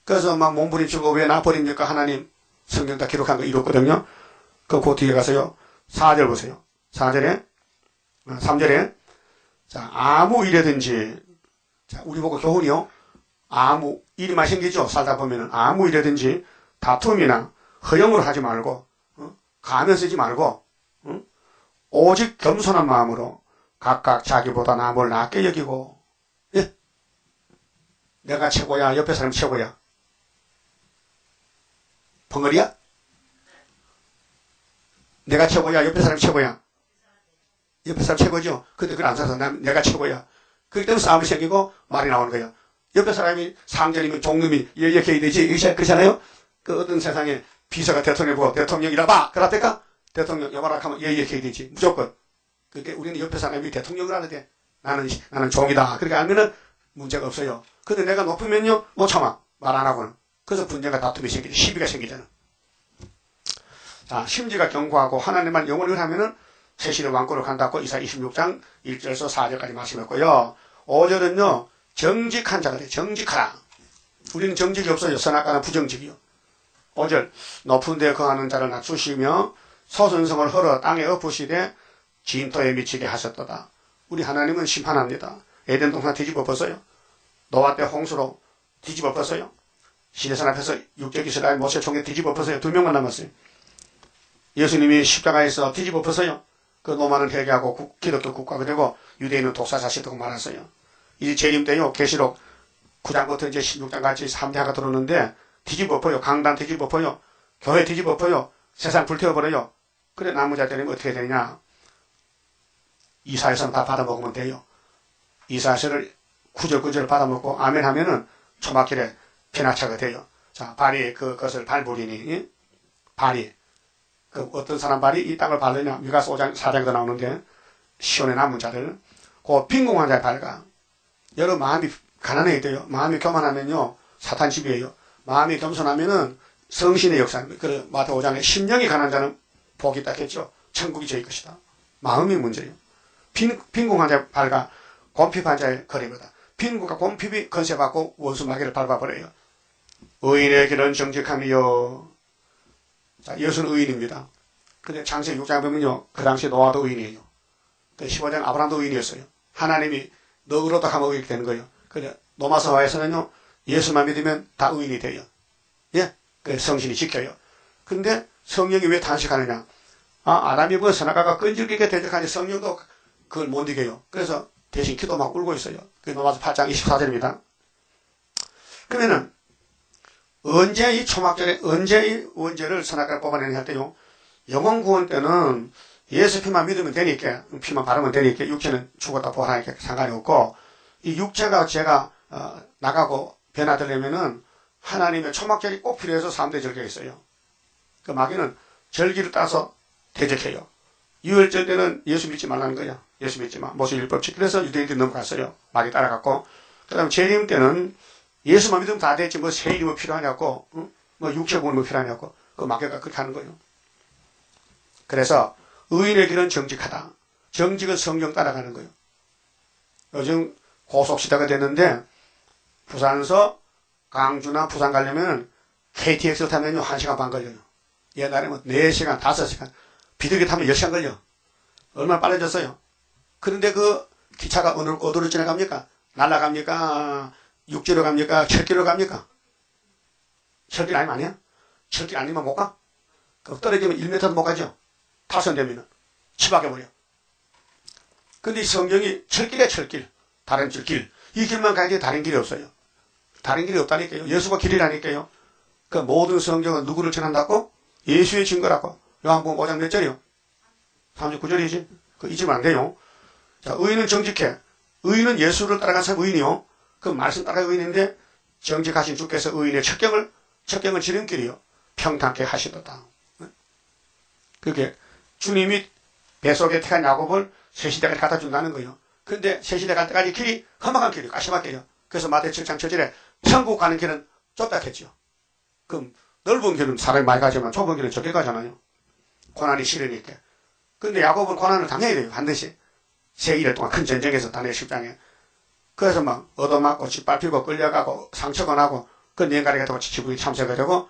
그래서 막 몸부림치고 왜 나 버립니까 하나님. 성경 다 기록한 거 이렇거든요. 그 뒤에 가서요. 4절 보세요. 4절에 3절에 자, 아무 일이든지 자, 우리 보고 교훈이요. 아무 일이만 생기죠. 살다 보면은 아무 일이든지 다툼이나 허영으로 하지 말고 가면 쓰지 말고 오직 겸손한 마음으로 각각 자기보다 남을 낫게 여기고. 예? 내가 최고야 옆에 사람 최고야 벙어리야? 내가 최고야 옆에 사람 최고야 옆에 사람 최고죠. 근데 그걸 안 사서 내가 최고야. 그렇기 때문에 싸움이 생기고 말이 나오는 거예요. 옆에 사람이 상전이면 종놈이 이렇게 해야 되지. 그렇잖아요. 그 어떤 세상에 비서가 대통령 보고 대통령이라 봐. 그러니까 대통령 여봐라 하면 이렇게 해야 되지. 무조건. 그러니까 우리는 옆에 사람이 대통령을 하는데 나는 종이다. 그렇게 알면은 문제가 없어요. 근데 내가 높으면요 못 참아. 말 안 하고는. 그래서 분쟁과 다툼이 생기죠. 시비가 생기잖아. 자, 심지가 견고하고 하나님만 영원을 하면은 세실의 왕국으로 간다고 이사 26장 1절에서 4절까지 말씀했고요. 5절은요 정직한 자가 돼. 정직하라. 우리는 정직이 없어요. 선악과는 부정직이요. 5절 높은 데 거하는 자를 낮추시며 소선성을 헐어 땅에 엎으시되 진토에 미치게 하셨도다. 우리 하나님은 심판합니다. 에덴 동산 뒤집어 엎었어요. 노아 때 홍수로 뒤집어 엎었어요. 시내산 앞에서 육적 이스라엘 모세 총회 뒤집어 엎었어요. 2명만 남았어요. 예수님이 십자가에서 뒤집어 엎었어요. 그 로마는 회개하고 기독교 국가가 되고 유대인은 독사 자식되고 말았어요. 이제 재림 때요 계시록 9장부터 이제 16장 같이 3대가 들어오는데 뒤집어 엎어요. 강단 뒤집어 엎어요. 교회 뒤집어 엎어요. 세상 불태워버려요. 그래 남은 자들은 어떻게 되냐. 이사야서는 다 받아먹으면 돼요. 이사야서를 구절구절 받아먹고 아멘 하면은 초막길에 피나차가 돼요. 자, 발이 그것을 밟으리니 발이 그 어떤 사람 발이 이 땅을 밟느냐. 미가서 5장 4장에도 나오는데 시온의 남은 자들 그 빈궁한 자의 발가. 여러분 마음이 가난해야 돼요. 마음이 교만하면요 사탄 집이에요. 마음이 겸손하면은 성신의 역사입니다. 그 마태오 5장에 심령이 가난한 자는 복이 있다 했죠. 천국이 저희 것이다. 마음이 문제예요. 빈궁한 자의 발과 곰핍한 자의 거리입니다. 빈궁과 곰핍이 건세받고 원수마귀를 밟아버려요. 의인의 길은 정직함이요. 자, 예수는 의인입니다. 근데 창세기 6장 보면요. 그 당시 노아도 의인이에요. 15장 아브라함도 의인이었어요. 하나님이 너 의롭다 하면 의인이 되는 거예요. 근데 로마서화에서는요. 예수만 믿으면 다 의인이 돼요. 예? 그 성신이 지켜요. 근데 성령이 왜 단식하느냐. 아담이 그 선악과가 끈질기게 대적하니 성령도 그걸 못 이겨요. 그래서 대신 기도 막 울고 있어요. 그 로마서 8장 24절입니다. 그러면은 언제 이 초막절에 언제 이 원죄를 선악과를 뽑아내냐 할 때요. 영원 구원 때는 예수 피만 믿으면 되니까 피만 바르면 되니까 육체는 죽었다 부활하니까 상관이 없고 이 육체가 제가 나가고 변화되려면은 하나님의 초막절이 꼭 필요해서 3대 절기가 있어요. 그 마귀는 절기를 따서 대적해요. 유월절 때는 예수 믿지 말라는 거야. 예수 믿지 마. 모세 율법칙. 그래서 유대인들이 넘어갔어요. 마귀 따라갔고. 그 다음에 재림 때는 예수만 믿으면 다 됐지. 뭐 세일이 뭐 필요하냐고. 뭐 육체구원이 뭐 필요하냐고. 그 마귀가 그렇게 하는 거예요. 그래서 의인의 길은 정직하다. 정직은 성경 따라가는 거예요. 요즘 고속시대가 됐는데 부산서 강주나 부산 가려면 KTX를 타면요 1시간 반 걸려요. 옛날에는 4시간, 5시간. 비둘기 타면 10시간 걸려. 얼마나 빨라졌어요. 그런데 그 기차가 어디로 지나갑니까? 날아갑니까? 육지로 갑니까? 철길로 갑니까? 철길 아니야? 철길 아니면 못 가? 그럼 떨어지면 1m도 못 가죠? 타선되면은. 치박해버려. 근데 이 성경이 철길이야, 철길. 다른 길. 이 길만 가야지 다른 길이 없어요. 다른 길이 없다니까요. 예수가 길이라니까요. 그 모든 성경은 누구를 전한다고? 예수의 증거라고. 요한복음 5장 몇 절이요? 39절이지? 그 잊으면 안 돼요. 자, 의인은 정직해. 의인은 예수를 따라간 사람 의인이요. 그 말씀 따라간 의인인데 정직하신 주께서 의인의 첩경은 지름길이요. 평탄케 하시도다. 그게 주님이 뱃속에 태한 야곱을 새시대까지 갖다 준다는 거예요. 근데 새시대 갈 때까지 길이 험악한 길이요. 까시막길이요. 그래서 마태 7장 7절에 천국 가는 길은 좁다 했죠. 그럼 넓은 길은 사람이 많이 가지만 좁은 길은 적게 가잖아요. 고난이 싫으니까. 근데 야곱은 고난을 당해야 돼요. 반드시. 세 일 동안 큰 전쟁에서 다니엘 10장에. 그래서 막 얻어맞고 짓밟히고 끌려가고 상처가 나고 그 년가리가 되고 지붕이 참새가 되고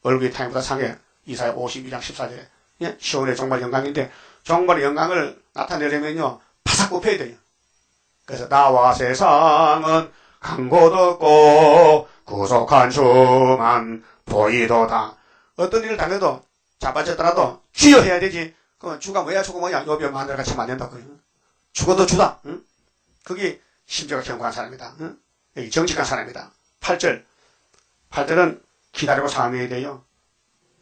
얼굴이 타임보다 상해. 이사야 52장 14절에. 예? 시온의 정말 영광인데 정말 영광을 나타내려면요. 바삭 굽혀야 돼요. 그래서 나와 세상은 강곳 없고 구속한 주만 보이도다. 어떤 일을 당해도 잡아졌더라도 주여 해야 되지. 그러면 주가 뭐야 주가 뭐야 요비 마누라 같이 하면 안 된다고요. 죽어도 주다. 응? 그게 심지어가 견고한 사람이다. 응? 여기 정직한 사람이다. 8절은 기다리고 사모해야 돼요.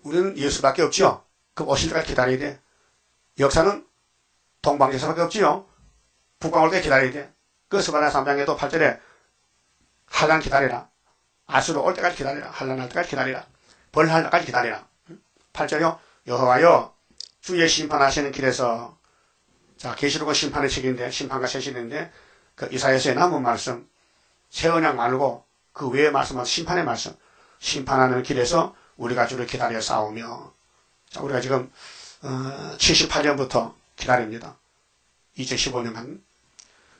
우리는 예수밖에 없지요. 그럼 오실 때까지 기다려야 돼. 역사는 동방제사밖에 없지요. 북방 올 때 기다려야 돼. 그 스바냐 3장에도 8절에 한란 기다리라. 아수로 올 때까지 기다리라. 한란할 때까지 기다리라. 벌할 때까지 기다리라. 8절이요. 여호와여 주의 심판하시는 길에서 자 계시록은 심판의 책인데 심판과 세신인데 그 이사야서에 남은 말씀 새 언약 말고 그 외의 말씀은 심판의 말씀 심판하는 길에서 우리가 주를 기다려 싸우며 자 우리가 지금 78년부터 기다립니다. 2015년간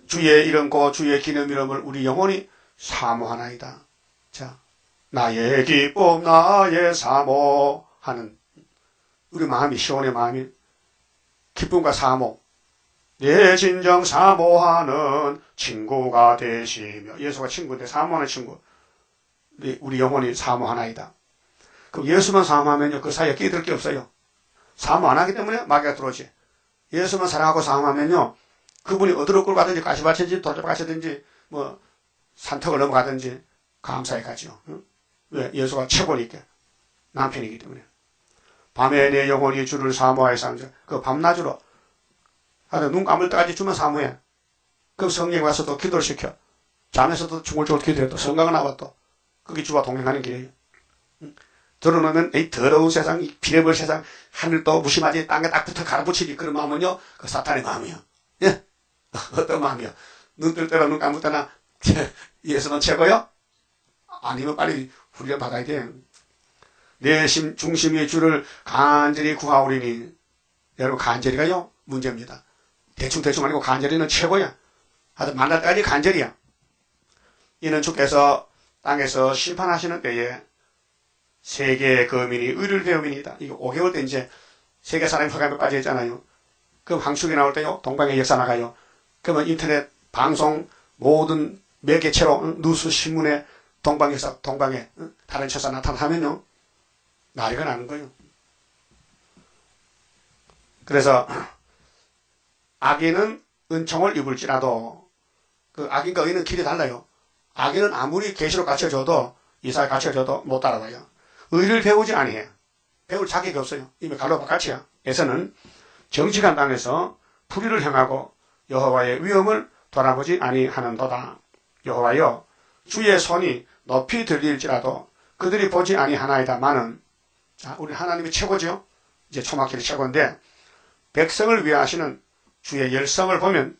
주의 이름과 주의 기념 이름을 우리 영혼이 사모하나이다. 자 나의 기쁨 나의 사모하는 우리 마음이 시온의 마음이 기쁨과 사모 내 진정 사모하는 친구가 되시며 예수가 친구인데 사모하는 친구 우리 영혼이 사모하나이다. 그럼 예수만 사모하면요 그 사이에 끼들 게 없어요. 사모 안 하기 때문에 마귀가 들어오지. 예수만 사랑하고 사모하면요 그분이 어디로 끌고 가든지 가시밭인지 돌잡 가시든지 뭐 산턱을 넘어가든지 감사히 가죠. 응? 왜? 예수가 최고니까 남편이기 때문에. 밤에 내 영혼이 주를 사모하여 사는 그 밤낮으로 하여튼 눈 감을 때까지 주면 사모해. 그럼 성령이 와서 또 기도를 시켜. 잠에서도 중얼중얼 기도해. 또 성가가 나와 또. 그게 주와 동행하는 길이에요. 들어놓으면 이 더러운 세상, 이 비례벌 세상, 하늘도 무심하지 땅에 딱 붙어 갈아붙이지. 그런 마음은요. 그 사탄의 마음이요. 예? 어떤 마음이요? 눈 뜰 때나 눈 감을 때나 예수는 최고요? 아니면 빨리 훈련 받아야 돼. 내 중심의 주를 간절히 구하오리니. 여러분 간절히가요 문제입니다. 대충 아니고 간절히는 최고야. 하여튼 만날 때까지 간절이야. 이는 주께서 땅에서 심판하시는 때에 세계의 거민이 의를 배움이니이다. 이거 5개월 때 이제 세계 사람이 허감에 빠져있잖아요. 그럼 방출이 나올 때요 동방의 역사 나가요. 그러면 인터넷 방송 모든 매개체로 뉴스 신문에 동방역사 동방에 다른 처사 나타나면요 난리가 나는 거예요. 그래서 악인은 은총을 입을지라도 그 악인과 의인은 길이 달라요. 악인은 아무리 계시록 가르쳐줘도 이사를 가르쳐줘도 못 따라가요. 의를 배우지 아니해요. 배울 자격이 없어요. 이미 갈로바같이야. 에서는 정직한 땅에서 불의를 행하고 여호와의 위엄을 돌아보지 아니하는도다. 여호와여 주의 손이 높이 들릴지라도 그들이 보지 아니하나이다마는 자 우리 하나님이 최고죠. 이제 초막길이 최고인데 백성을 위하시는 주의 열성을 보면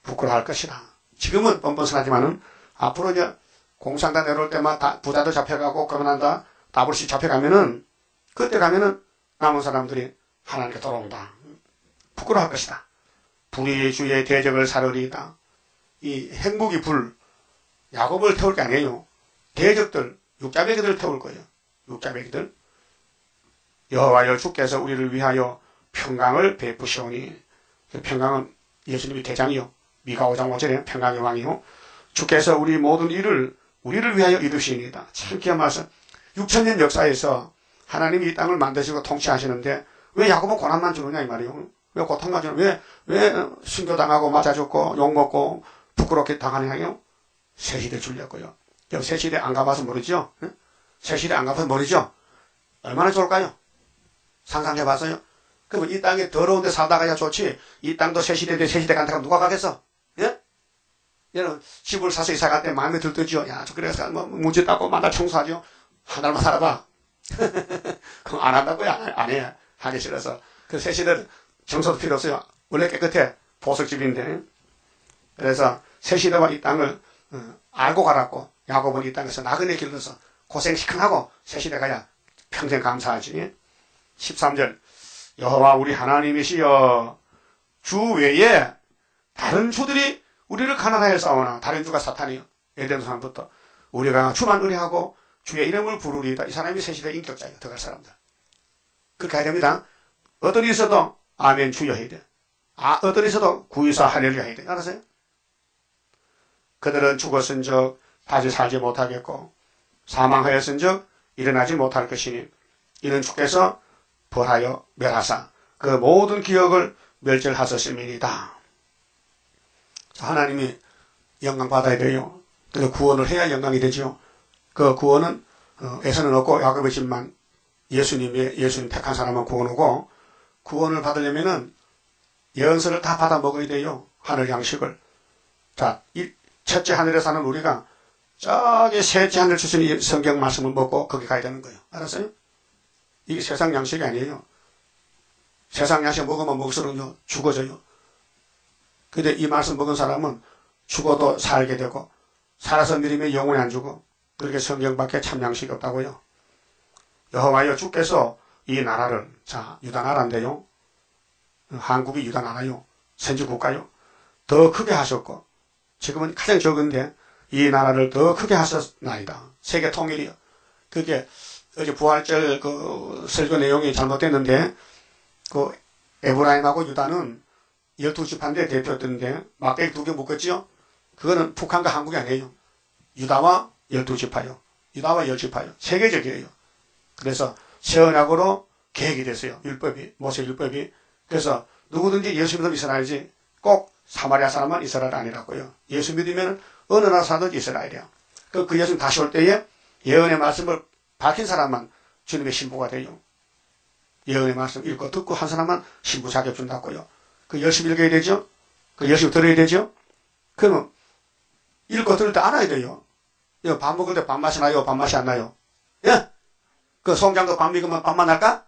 부끄러워할 것이다. 지금은 뻔뻔하지만은 앞으로 이제 공산당 내려올 때만 다 부자도 잡혀가고 그러난다 다불씨 잡혀가면은 그때 가면은 남은 사람들이 하나님께 돌아온다. 부끄러워할 것이다. 불의 주의 대적을 사르리이다. 이 행복이 불 야곱을 태울 게 아니에요. 대적들 육자배기들 태울 거예요. 육자배기들 여호와여 주께서 우리를 위하여 평강을 베푸시오니 평강은 예수님이 대장이요. 미가 5장 5절에 평강의 왕이요. 주께서 우리 모든 일을 우리를 위하여 이루시니이다. 참 귀한 말씀. 6천년 역사에서 하나님이 이 땅을 만드시고 통치하시는데 왜 야곱은 고난만 주느냐 이 말이에요. 왜 고통만 주느냐. 왜 순교당하고 맞아 죽고 욕먹고 부끄럽게 당하느냐요. 새시대 주려고요. 새시대 안 가봐서 모르죠. 새시대 안 가봐서 모르죠. 얼마나 좋을까요? 상상해봤어요? 그러면 이 땅에 더러운 데 살다가야 좋지 이 땅도 새시대인데 새시대 간다고 누가 가겠어? 예? 얘는 집을 사서 이사 갈 때 마음에 들더지요. 야, 그래서 뭐 문제 닦고 만날 청소하죠. 한 달만 살아봐. 그럼 안 한다고요? 안 해. 하기 싫어서. 그 새 시대는 청소도 필요 없어요. 원래 깨끗해. 보석집인데. 그래서 새 시대와 이 땅을 알고 가라고 야곱은 이 땅에서 나그네 길러서 고생 시큰하고 새 시대 가야 평생 감사하지. 13절 여호와 우리 하나님이시여 주 외에 다른 주들이 우리를 가난하여 싸우나 다른 주가 사탄이요. 에덴 사람부터 우리가 주만 의뢰하고 주의 이름을 부르리이다. 이 사람이 새 시대 인격자예요. 들어갈 사람들. 그렇게 해야 됩니다. 어떤 일이 있어도 아멘 주여 해야 돼. 어떤 일이 있어도 구이사 할렐루야 해야 돼. 알았어요? 그들은 죽었은즉 다시 살지 못하겠고 사망하였은즉 일어나지 못할 것이니 이는 주께서 벌하여 멸하사 그 모든 기억을 멸절하셨음이니이다. 하나님이 영광 받아야 돼요. 그래서 구원을 해야 영광이 되죠. 그 구원은 에서는 없고 야곱의 집만 예수님 택한 사람은 구원 오고 구원을 받으려면은 예언서를 다 받아 먹어야 돼요. 하늘 양식을. 자, 이 첫째 하늘에 사는 우리가 저기 셋째 하늘 주신 이 성경 말씀을 먹고 거기 가야 되는 거예요. 알았어요? 이게 세상 양식이 아니에요. 세상 양식 먹으면 먹을수록 죽어져요. 근데 이 말씀 먹은 사람은 죽어도 살게 되고 살아서 믿으면 영원히 안 죽어. 그렇게 성경밖에 참 양식이 없다고요. 여호와여 주께서 이 나라를 자 유다 나라인데요. 한국이 유다 나라요. 선진국가요. 더 크게 하셨고 지금은 가장 적은데 이 나라를 더 크게 하셨나이다. 세계 통일이요. 그게 어제 부활절 그 설교 내용이 잘못됐는데 그 에브라임하고 유다는 12지파인데 대표였던데 막대기 2개 묶었지요. 그거는 북한과 한국이 아니에요. 유다와 12지파요. 유다와 10지파요. 세계적이에요. 그래서 세언약으로 계획이 됐어요. 율법이 모세 율법이. 그래서 누구든지 예수 믿으면 이스라엘이지 꼭 사마리아 사람은 이스라엘 아니라고요. 예수 믿으면 어느 나라 사든지 이스라엘이야. 그 예수님 다시 올 때에 예언의 말씀을 밝힌 사람만 주님의 신부가 돼요. 예언의 말씀 읽고 듣고 한 사람만 신부 자격 준다고요. 그 열심히 읽어야 되죠. 그 열심히 들어야 되죠. 그러면 읽고 들을 때 알아야 돼요. 밥 먹을 때 밥맛이 나요? 밥맛이 안 나요? 예? 그 송장도 밥 먹으면 밥맛 날까?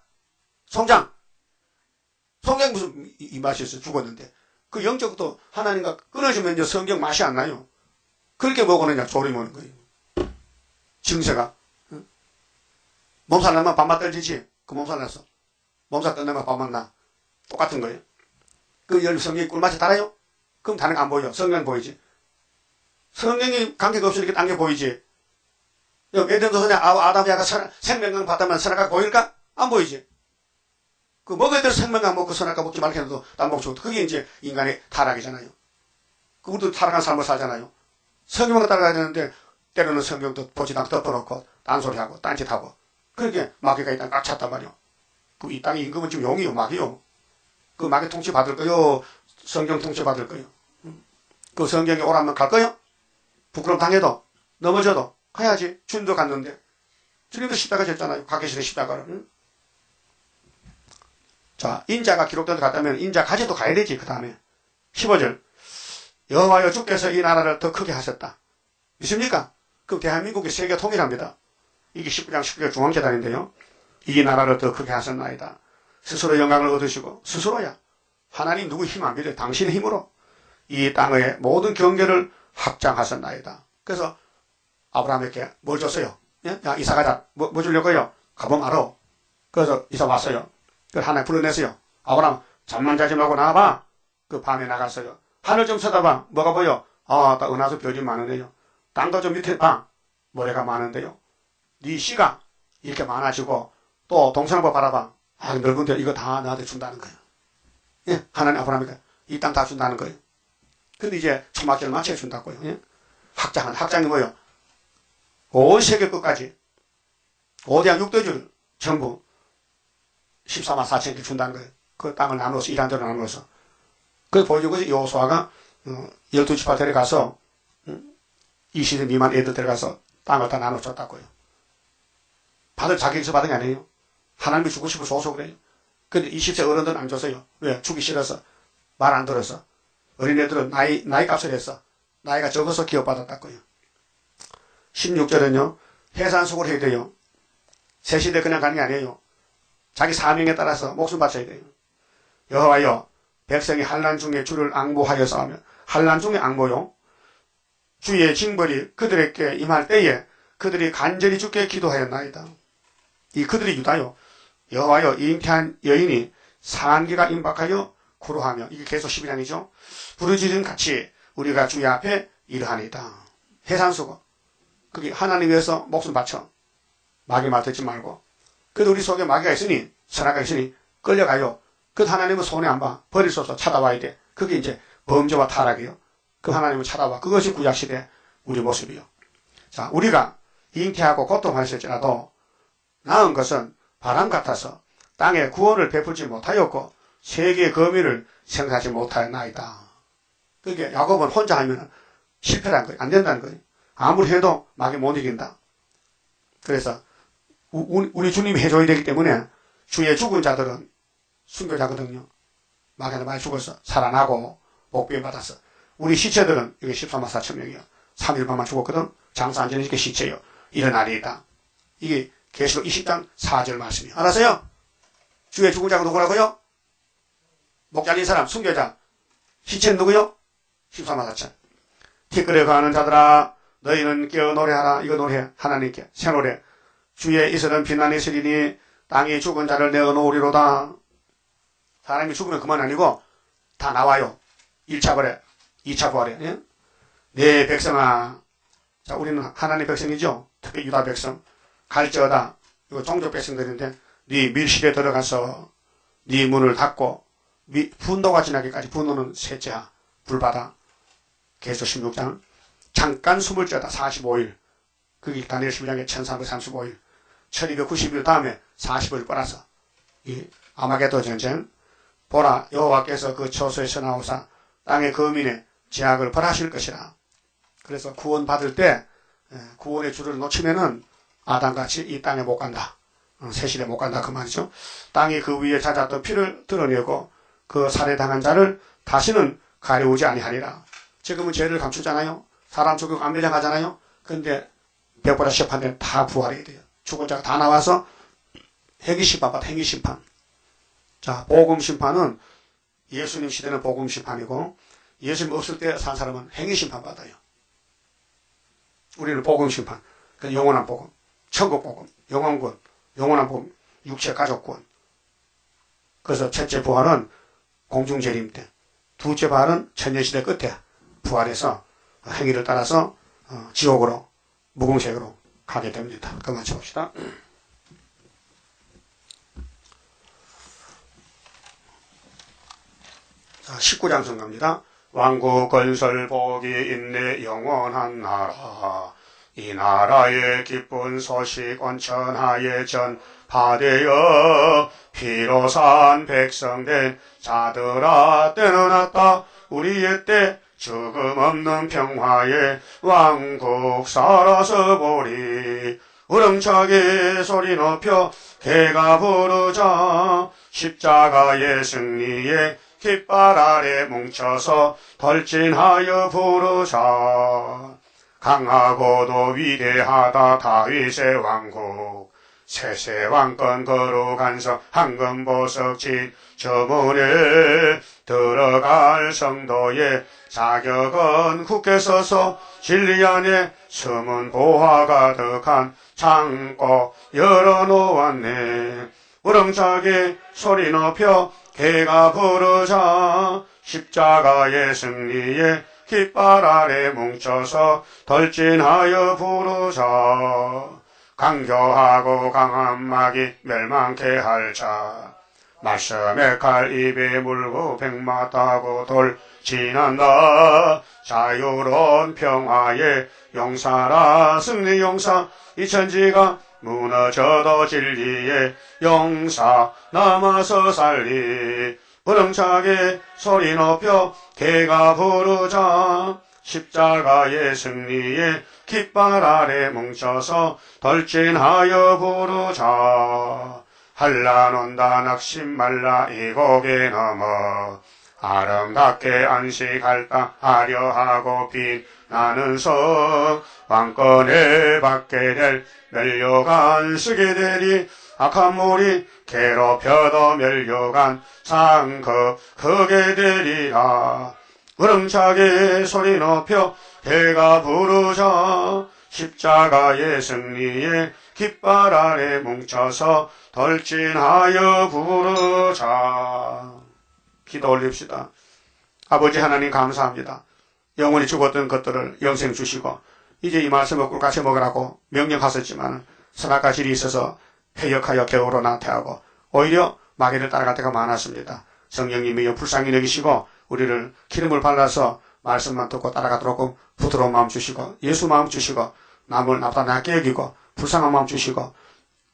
송장 무슨 이 맛이 있어 죽었는데 그 영적도 하나님과 끊어지면 이제 성경 맛이 안 나요. 그렇게 먹으느냐 조리 먹는 거예요. 증세가 몸살 나면 밥맛 떨지지. 그 몸살 나서 몸살 끝나면 밥맛 나. 똑같은 거예요. 그 성경이 꿀맛이 달아요? 그럼 다른 거 안 보여. 성경 보이지. 성경이 관계가 없으니까 딴 게 보이지. 에덴도 전에 아담이 아가 생명강 받다면 선악과 보일까? 안 보이지. 그 먹어야 될 생명강 먹고 선악과 먹지 말게 해도 딴 먹고 그게 이제 인간의 타락이잖아요. 그 우리도 타락한 삶을 살잖아요. 성경만 따라가야 되는데 때로는 성경도 보지도 않고 덮어놓고 딴소리하고 딴짓하고 그렇게 마귀가 이 땅 꽉 찼단 말이요. 그 이 땅의 임금은 지금 용이요 마귀요. 그 마귀 통치 받을 거요? 성경 통치 받을 거요? 그 성경에 오라면 갈 거요? 부끄럼 당해도 넘어져도 가야지. 주님도 갔는데 주님도 십자가 졌잖아요. 가계실의 십자가를. 응? 자, 인자가 기록된 데 갔다면 인자 가지도 가야 되지. 그 다음에 15절 여호와여 주께서 이 나라를 더 크게 하셨다. 믿습니까? 그럼 대한민국이 세계 통일합니다. 이게 19장 19절 중앙재단인데요. 이 나라를 더 크게 하셨나이다. 스스로 영광을 얻으시고 스스로야. 하나님 누구 힘 안 빌려. 당신의 힘으로 이 땅의 모든 경계를 확장하셨나이다. 그래서 아브라함에게 뭘 줬어요? 예? 야 이사 가자. 뭐 주려고요? 가봉 알아. 그래서 이사 왔어요. 그래서 하나님 불러냈어요. 아브라함 잠만 자지 말고 나와봐. 그 밤에 나갔어요. 하늘 좀 쳐다봐. 뭐가 보여? 딱 은하수 별이 많은데요. 땅도 좀 밑에 봐. 모래가 많은데요. 네 씨가 이렇게 많아지고 또 동서남북 바라봐. 넓은데 이거 다 나한테 준다는 거예요. 예? 하나님 아브라함에게 이 땅 다 준다는 거예요. 근데 이제 초막절을 맞춰 준다고요. 예? 확장이 뭐예요? 온 세계 끝까지 5대양 6대줄 전부 14만 4천개 준다는 거예요. 그 땅을 나눠서 일한 대로 나눠서. 그래서 보여준 것이 여호수아가 12지파 데려가서 20세 미만 애들 데려가서 땅을 다 나눠줬다고요. 받을 자격에서 받은 게 아니에요. 하나님이 주고 싶어서 줘서 그래요. 근데 20세 어른들은 안 줬어요. 왜? 주기 싫어서. 말 안 들어서. 어린애들은 나이 값을 했어. 나이가 적어서 기업받았다고요. 16절은요. 해산속을 해야 돼요. 새 시대 그냥 가는 게 아니에요. 자기 사명에 따라서 목숨 바쳐야 돼요. 여호와여 백성이 환난 중에 주를 앙보하여 싸우면 환난 중에 앙보요. 주의 징벌이 그들에게 임할 때에 그들이 간절히 주께 기도하였나이다. 이 그들이 유다요. 여호와여 잉태한 여인이 상한기가 임박하여 구로하며 이게 계속 12장이죠. 부르짖은 같이 우리가 주의 앞에 이르하니이다. 해산수고 그게 하나님 위해서 목숨 바쳐 마귀 말 듣지 말고 그래도 우리 속에 마귀가 있으니 선악가 있으니 끌려가요. 그 하나님은 손에 안 봐. 버릴 수 없어. 찾아와야 돼. 그게 이제 범죄와 타락이요. 그 하나님을 찾아와. 그것이 구약시대 우리 모습이요. 자, 우리가 잉태하고 고통하실지라도 나은 것은 바람 같아서 땅에 구원을 베풀지 못하였고 세계의 거미를 생사하지 못하였나이다. 그게 야곱은 혼자 하면 실패라는 거예요. 안 된다는 거예요. 아무리 해도 마귀 못 이긴다. 그래서 우리 주님이 해줘야 되기 때문에 주의 죽은 자들은 순교자거든요. 마귀한테 많이 죽어서 살아나고 복비에 받았어. 우리 시체들은 이게 14만 4천 명이요. 3일반만 죽었거든. 장사 안 지니까 시체요. 일어나리이다. 이게 계시록 20장 4절 말씀이에요. 알았어요? 주의 죽은 자가 누구라고요? 목 잘린 사람, 순교자. 시체는 누구요? 14만 4천. 티끌에 가는 자들아 너희는 깨어 노래하라. 이거 노래 하나님께 새 노래. 주의 이슬은 빛나는 이슬이니 땅이 죽은 자를 내어 놓으리로다. 사람이 죽으면 그만 아니고 다 나와요. 1차 부활에 2차 부활에. 예? 네 백성아. 자, 우리는 하나님 백성이죠. 특히 유다 백성. 갈지어다. 이거 종족 백성들인데 네 밀실에 들어가서 네 문을 닫고 분노가 지나기까지. 분노는 셋째야. 불바다. 계속 16장. 잠깐 숨을 쬐다 45일. 그게 다니엘 12장에 1335일. 1290일 다음에 40일 빨아서 이 아마게도 전쟁. 보라 여호와께서 그 초소에서 나오사 땅의 거민의 제약을 벌하실 것이라. 그래서 구원 받을 때 구원의 줄을 놓치면은 아담같이 이 땅에 못 간다. 세실에 못 간다 그 말이죠. 땅이 그 위에 잦았던 피를 드러내고 그 살해당한 자를 다시는 가려우지 아니하리라. 지금은 죄를 감추잖아요. 사람 죽이고 암매장 하잖아요. 근데 백보다 시합한 다 부활해야 돼요. 죽은 자가 다 나와서 행위심판 받아. 행위심판. 자, 복음심판은 예수님 시대는 복음심판이고 예수님 없을 때 산 사람은 행위심판 받아요. 우리는 복음심판. 그러니까 영원한 복음. 천국복음. 영원군. 영원한 복음. 육체 가족군. 그래서 첫째 부활은 공중재림 때. 둘째 부활은 천년시대 끝에 부활해서 행위를 따라서 지옥으로 무궁색으로 가게 됩니다. 그만 쳐봅시다. 자, 19장 성갑니다. 왕국 건설 복이 있네 영원한 나라. 이 나라의 기쁜 소식 온천하에 전파되어 피로 산 백성된 자들아 때는 왔다. 우리의 때 죽음 없는 평화의 왕국 살아서 보리. 우렁차게 소리 높여 개가 부르자. 십자가의 승리에 깃발 아래 뭉쳐서 돌진하여 부르자. 강하고도 위대하다 다윗의 왕국. 세세 왕권 거룩한서 황금보석진 저문에 들어갈 성도의 자격은 굳게 서서 진리 안에 숨은 보화 가득한 창고 열어놓았네. 우렁차게 소리 높여 개가 부르자. 십자가의 승리에 깃발 아래 뭉쳐서 돌진하여 부르자. 강교하고 강한 마귀 멸망케 할 자. 말씀의 칼 입에 물고 백마 타고 돌진한다. 자유로운 평화의 용사라. 승리 용사. 이 천지가 무너져도 진리의 용사 남아서 살리. 우렁차게 소리 높여 개가 부르자. 십자가의 승리에 깃발 아래 뭉쳐서 돌진하여 부르자. 한란 온다 낙심 말라 이 고개 넘어. 아름답게 안식할다 하려 하고 빛나는 성 왕권을 받게 될 멸류관 쓰게 되리 악한 무리 괴롭혀도 멸류관 상급 크게 되리라. 우렁차게 소리 높여 대가 부르자 십자가의 승리에 깃발 아래 뭉쳐서 돌진하여 부르자. 기도 올립시다. 아버지 하나님 감사합니다. 영원히 죽었던 것들을 영생 주시고 이제 이 말씀을 꿀같이 먹으라고 명령하셨지만 선악과 질이 있어서 회역하여 겨우로 나태하고 오히려 마귀를 따라갈 때가 많았습니다. 성령님이여 불쌍히 여기시고 우리를 기름을 발라서 말씀만 듣고 따라가도록 부드러운 마음 주시고 예수 마음 주시고 남을 나보다 낫게 여기고 불쌍한 마음 주시고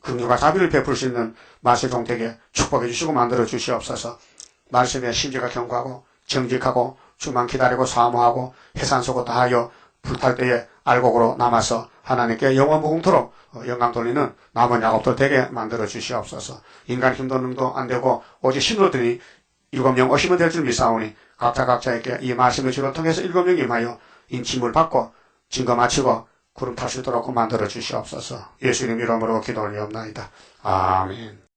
긍휼과 자비를 베풀 수 있는 말씀 종되게 축복해 주시고 만들어 주시옵소서. 말씀에 심지가 견고하고 정직하고 주만 기다리고 사모하고 해산소고 다하여 불탈 때에 알곡으로 남아서 하나님께 영원 무궁토록 영광 돌리는 남은 야곱들 되게 만들어 주시옵소서. 인간 힘도 능도 안 되고 오직 신도들이 7명 오시면 될 줄 믿사오니 각자에게 이 말씀의 주로 통해서 7명 임하여 인침을 받고 증거 마치고 구름 탈 수 있도록 만들어 주시옵소서. 예수님 이름으로 기도 올리옵나이다. 아멘.